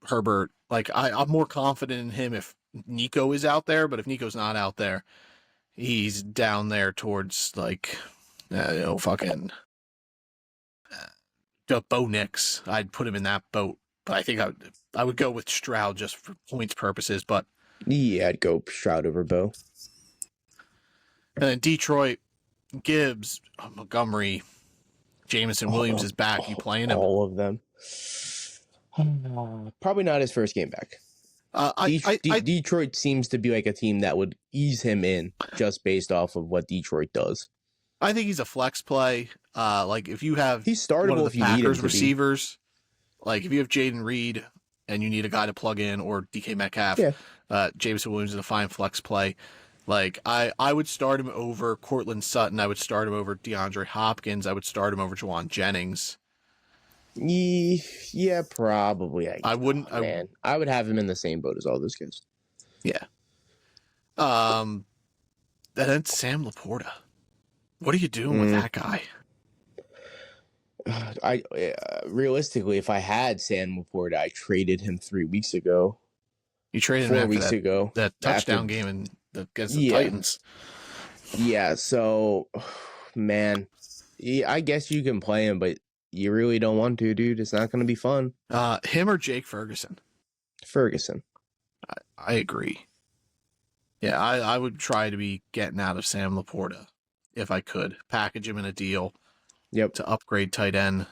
Herbert. Like I'm more confident in him if Nico is out there, but if Nico's not out there, he's down there towards like fucking Bo Nix. I'd put him in that boat, but I think I would go with Stroud just for points purposes. But yeah, I'd go Stroud over Bo. And then Detroit, Gibbs, Montgomery, Jameson Williams is back. You playing him? All of them. Probably not his first game back. Detroit seems to be like a team that would ease him in just based off of what Detroit does. I think he's a flex play. Like if you have he's startable if you need him to receivers, like if you have Jaden Reed and you need a guy to plug in, or DK Metcalf, Jameson Williams is a fine flex play. Like I would start him over Cortland Sutton. I would start him over DeAndre Hopkins. I would start him over Juwan Jennings. Yeah, probably. I wouldn't. I would have him in the same boat as all those guys. Yeah. And then Sam Laporta. What are you doing with that guy? Realistically, if I had Sam Laporta, I traded him 3 weeks ago. You traded him 4 weeks ago. That touchdown game against the Titans. Yeah. So, man, I guess you can play him, but you really don't want to, dude. It's not going to be fun. Him or Jake Ferguson? Ferguson. I agree. Yeah, I would try to be getting out of Sam Laporta if I could. Package him in a deal. Yep. To upgrade tight end.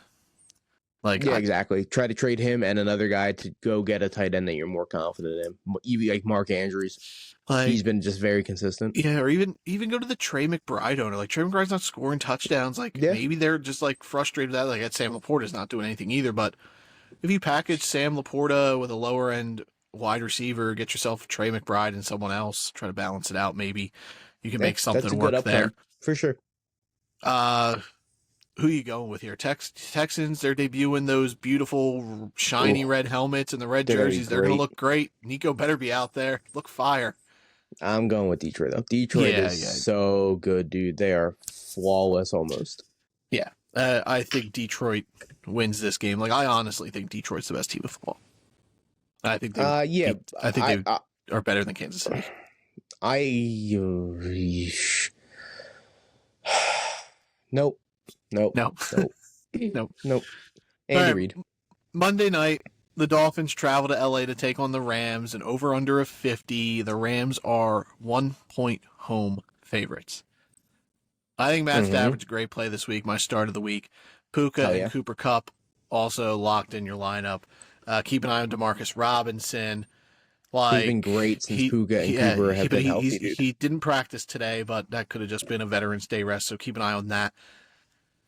Exactly. Try to trade him and another guy to go get a tight end that you're more confident in. Even like Mark Andrews. He's been just very consistent. Yeah, or even go to the Trey McBride owner. Like Trey McBride's not scoring touchdowns. Maybe they're just like frustrated that that Sam Laporta's not doing anything either. But if you package Sam Laporta with a lower end wide receiver, get yourself Trey McBride and someone else, try to balance it out. Maybe you can make something work there for sure. Who you going with here? Texans, they're debuting those beautiful shiny red helmets and the red jerseys. They're going to look great. Nico better be out there. Look fire. I'm going with Detroit, though. Detroit is so good, dude. They are flawless almost. Yeah. I think Detroit wins this game. Like, I honestly think Detroit's the best team of football. I think they are better than Kansas City. Nope. No. Nope. Andy Reid. Monday night, the Dolphins travel to LA to take on the Rams, and over under a 50. The Rams are 1-point home favorites. I think Matt Stafford's a great play this week. My start of the week. Puka and Cooper Kupp also locked in your lineup. Keep an eye on Demarcus Robinson. He's been great since Puka and Cooper have been healthy, dude. He didn't practice today, but that could have just been a Veterans Day rest, so keep an eye on that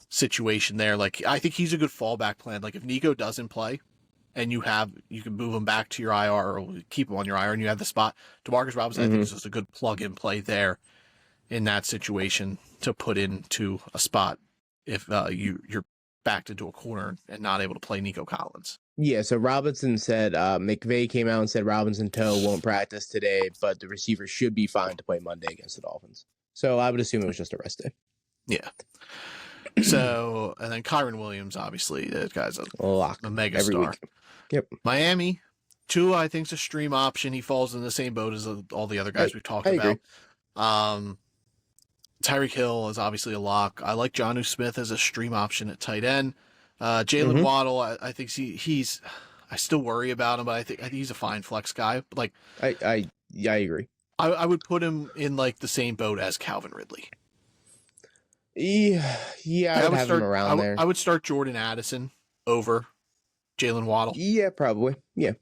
situation there. Like, I think he's a good fallback plan. Like, if Nico doesn't play and you can move him back to your IR or keep him on your IR and you have the spot, Demarcus Robinson, I think, is just a good plug-in play there in that situation to put into a spot if you're backed into a corner and not able to play Nico Collins. Yeah, so Robinson said, McVay came out and said Robinson Toe won't practice today, but the receiver should be fine to play Monday against the Dolphins. So I would assume it was just a rest day. Yeah. So, and then Kyron Williams, obviously, that guy's a mega star. Yep. Miami, Tua, I think, is a stream option. He falls in the same boat as all the other guys we've talked about. Tyreek Hill is obviously a lock. I like Jonnu Smith as a stream option at tight end. Jalen Waddle, I think he's. I still worry about him, but I think he's a fine flex guy. Like, I agree. I would put him in like the same boat as Calvin Ridley. Yeah, I would have him around there. I would start Jordan Addison over Jalen Waddle. Yeah, probably. Yeah.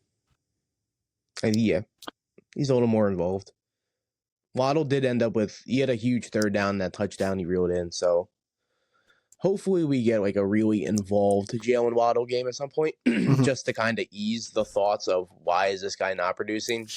He's a little more involved. Waddle did end up he had a huge third down, that touchdown he reeled in, so hopefully we get like a really involved Jalen Waddle game at some point, just to kind of ease the thoughts of why is this guy not producing.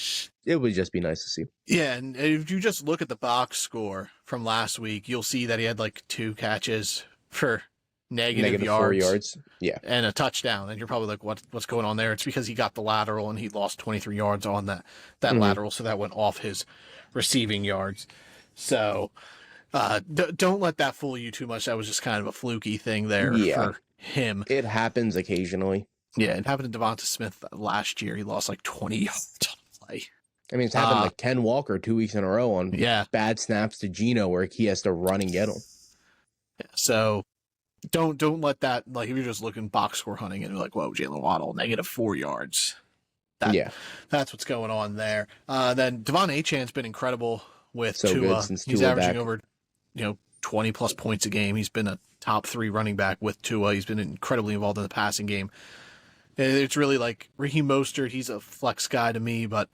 It would just be nice to see. Yeah, and if you just look at the box score from last week, you'll see that he had like 2 catches for negative 4 yards. Yeah, and a touchdown, and you're probably like, what's going on there? It's because he got the lateral and he lost 23 yards on that lateral, so that went off his receiving yards. So don't let that fool you too much. That was just kind of a fluky thing there for him. It happens occasionally. Yeah, it happened to Devonta Smith last year. He lost like 20 yards on play. I mean, it's happened like Ken Walker 2 weeks in a row on bad snaps to Geno where he has to run and get them. Yeah, so don't let that, like, if you're just looking box score hunting and you're like, whoa, Jalen Waddle, negative 4 yards. That's what's going on there. Then Devon Achan's been incredible with Tua. He's averaging over 20 plus points a game. He's been a top 3 running back with Tua. He's been incredibly involved in the passing game. It's really like Raheem Mostert. He's a flex guy to me, but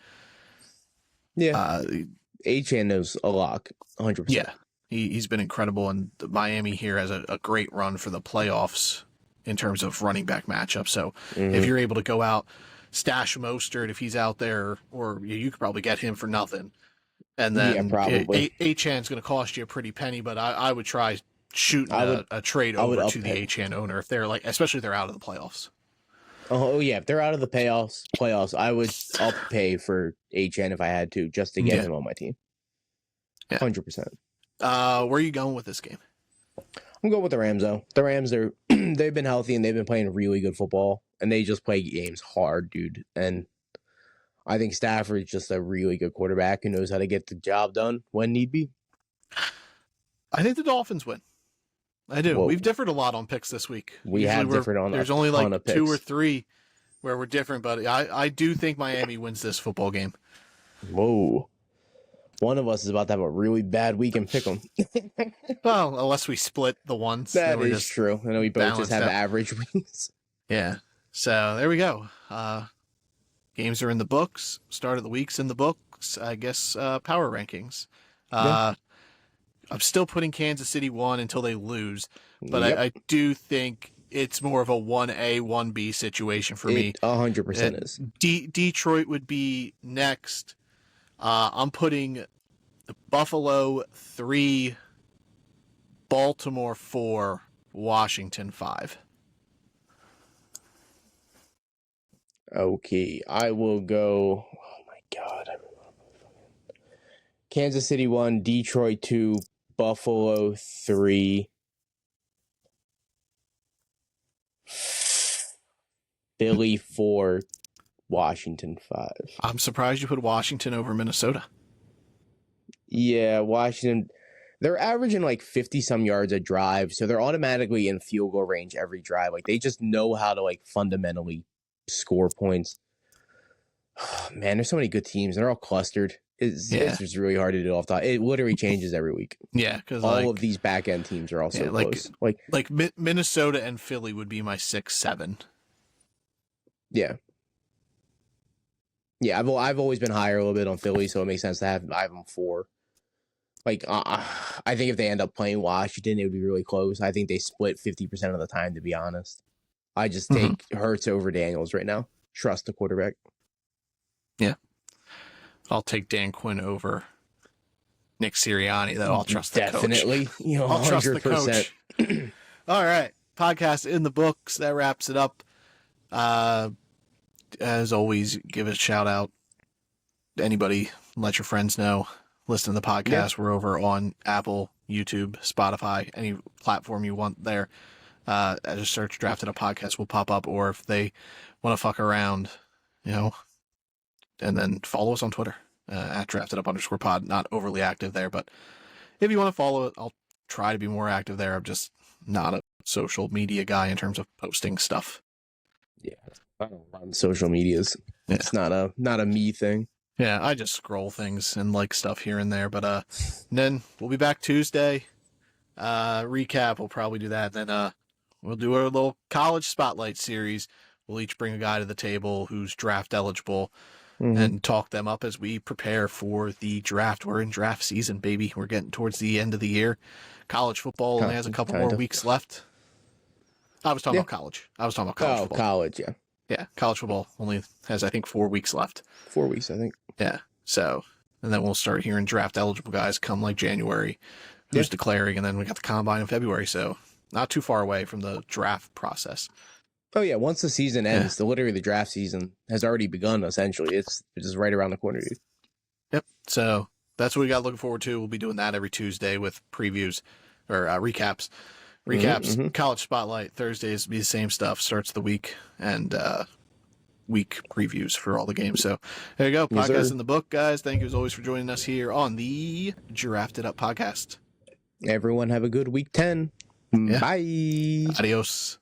Achan is a lock, 100%. Yeah, he's been incredible, and Miami here has a great run for the playoffs in terms of running back matchup. So if you're able to go out, stash Mostert if he's out there, or you could probably get him for nothing. And then Achan's going to cost you a pretty penny, but I would try shooting a trade over to the Achan owner if they're like, especially if they're out of the playoffs. Oh yeah, if they're out of the playoffs, I would up pay for Achan if I had to, just to get him on my team. 100%. Where are you going with this game? I'm going with the Rams though. The Rams they've been healthy and they've been playing really good football, and they just play games hard, dude. And I think Stafford's just a really good quarterback who knows how to get the job done when need be. I think the Dolphins win. I do. Whoa. We've differed a lot on picks this week. There's only like 2 or 3 where we're different, but I do think Miami wins this football game. Whoa. One of us is about to have a really bad week and pick them. Well, unless we split the ones. That is true. I know we both just have average wins. Yeah. So there we go. Games are in the books. Start of the week's in the books. I guess power rankings. I'm still putting Kansas City 1 until they lose, but I do think it's more of a 1A, 1B situation for me. 100% is. Detroit would be next. I'm putting Buffalo 3, Baltimore 4, Washington 5. Okay, I will go. Oh my God. Kansas City 1, Detroit 2, Buffalo 3, Philly 4, Washington 5. I'm surprised you put Washington over Minnesota. Yeah, Washington. They're averaging like 50 some yards a drive, so they're automatically in field goal range every drive. Like they just know how to like fundamentally score points. Man, there's so many good teams, and they're all clustered. It's just really hard to do off top. It literally changes every week. Yeah, because all of these back end teams are also close. Like Minnesota and Philly would be my 6-7. Yeah. Yeah, I've always been higher a little bit on Philly, so it makes sense to have them 4. Like, I think if they end up playing Washington, it would be really close. I think they split 50% of the time, to be honest. I just take Hurts over Daniels right now. Trust the quarterback. Yeah. I'll take Dan Quinn over Nick Sirianni, though. I'll trust the coach. Definitely. You know, I'll 100%. trust the coach. All right. Podcast in the books. That wraps it up. As always, give a shout out to anybody. Let your friends know. Listen to the podcast. Yeah. We're over on Apple, YouTube, Spotify, any platform you want there. Just search Drafted Up Podcast will pop up, or if they want to fuck around, you know, and then follow us on Twitter at DraftedUp_pod. Not overly active there, but if you want to follow it, I'll try to be more active there. I'm just not a social media guy in terms of posting stuff. Yeah, I don't run social medias. Yeah. It's not a me thing. Yeah, I just scroll things and like stuff here and there. But and then we'll be back Tuesday. Recap, we'll probably do that. Then we'll do our little college spotlight series. We'll each bring a guy to the table who's draft eligible and talk them up as we prepare for the draft. We're in draft season, baby. We're getting towards the end of the year. College football only has a couple more weeks left. I was talking about college. I was talking about college football. College, yeah. Yeah, college football only has, I think, 4 weeks left. 4 weeks, I think. Yeah, so, and then we'll start hearing draft-eligible guys come, like, January, who's declaring, and then we got the combine in February, so not too far away from the draft process. Oh, yeah, once the season ends, literally the draft season has already begun, essentially. It's just right around the corner, dude. Yep, so that's what we got looking forward to. We'll be doing that every Tuesday with previews, or recaps. College Spotlight. Thursdays be the same stuff. Starts the week and week previews for all the games. So there you go. Podcast in the book, guys. Thank you as always for joining us here on the Drafted Up Podcast. Everyone have a good week 10. Yeah. Bye. Adios.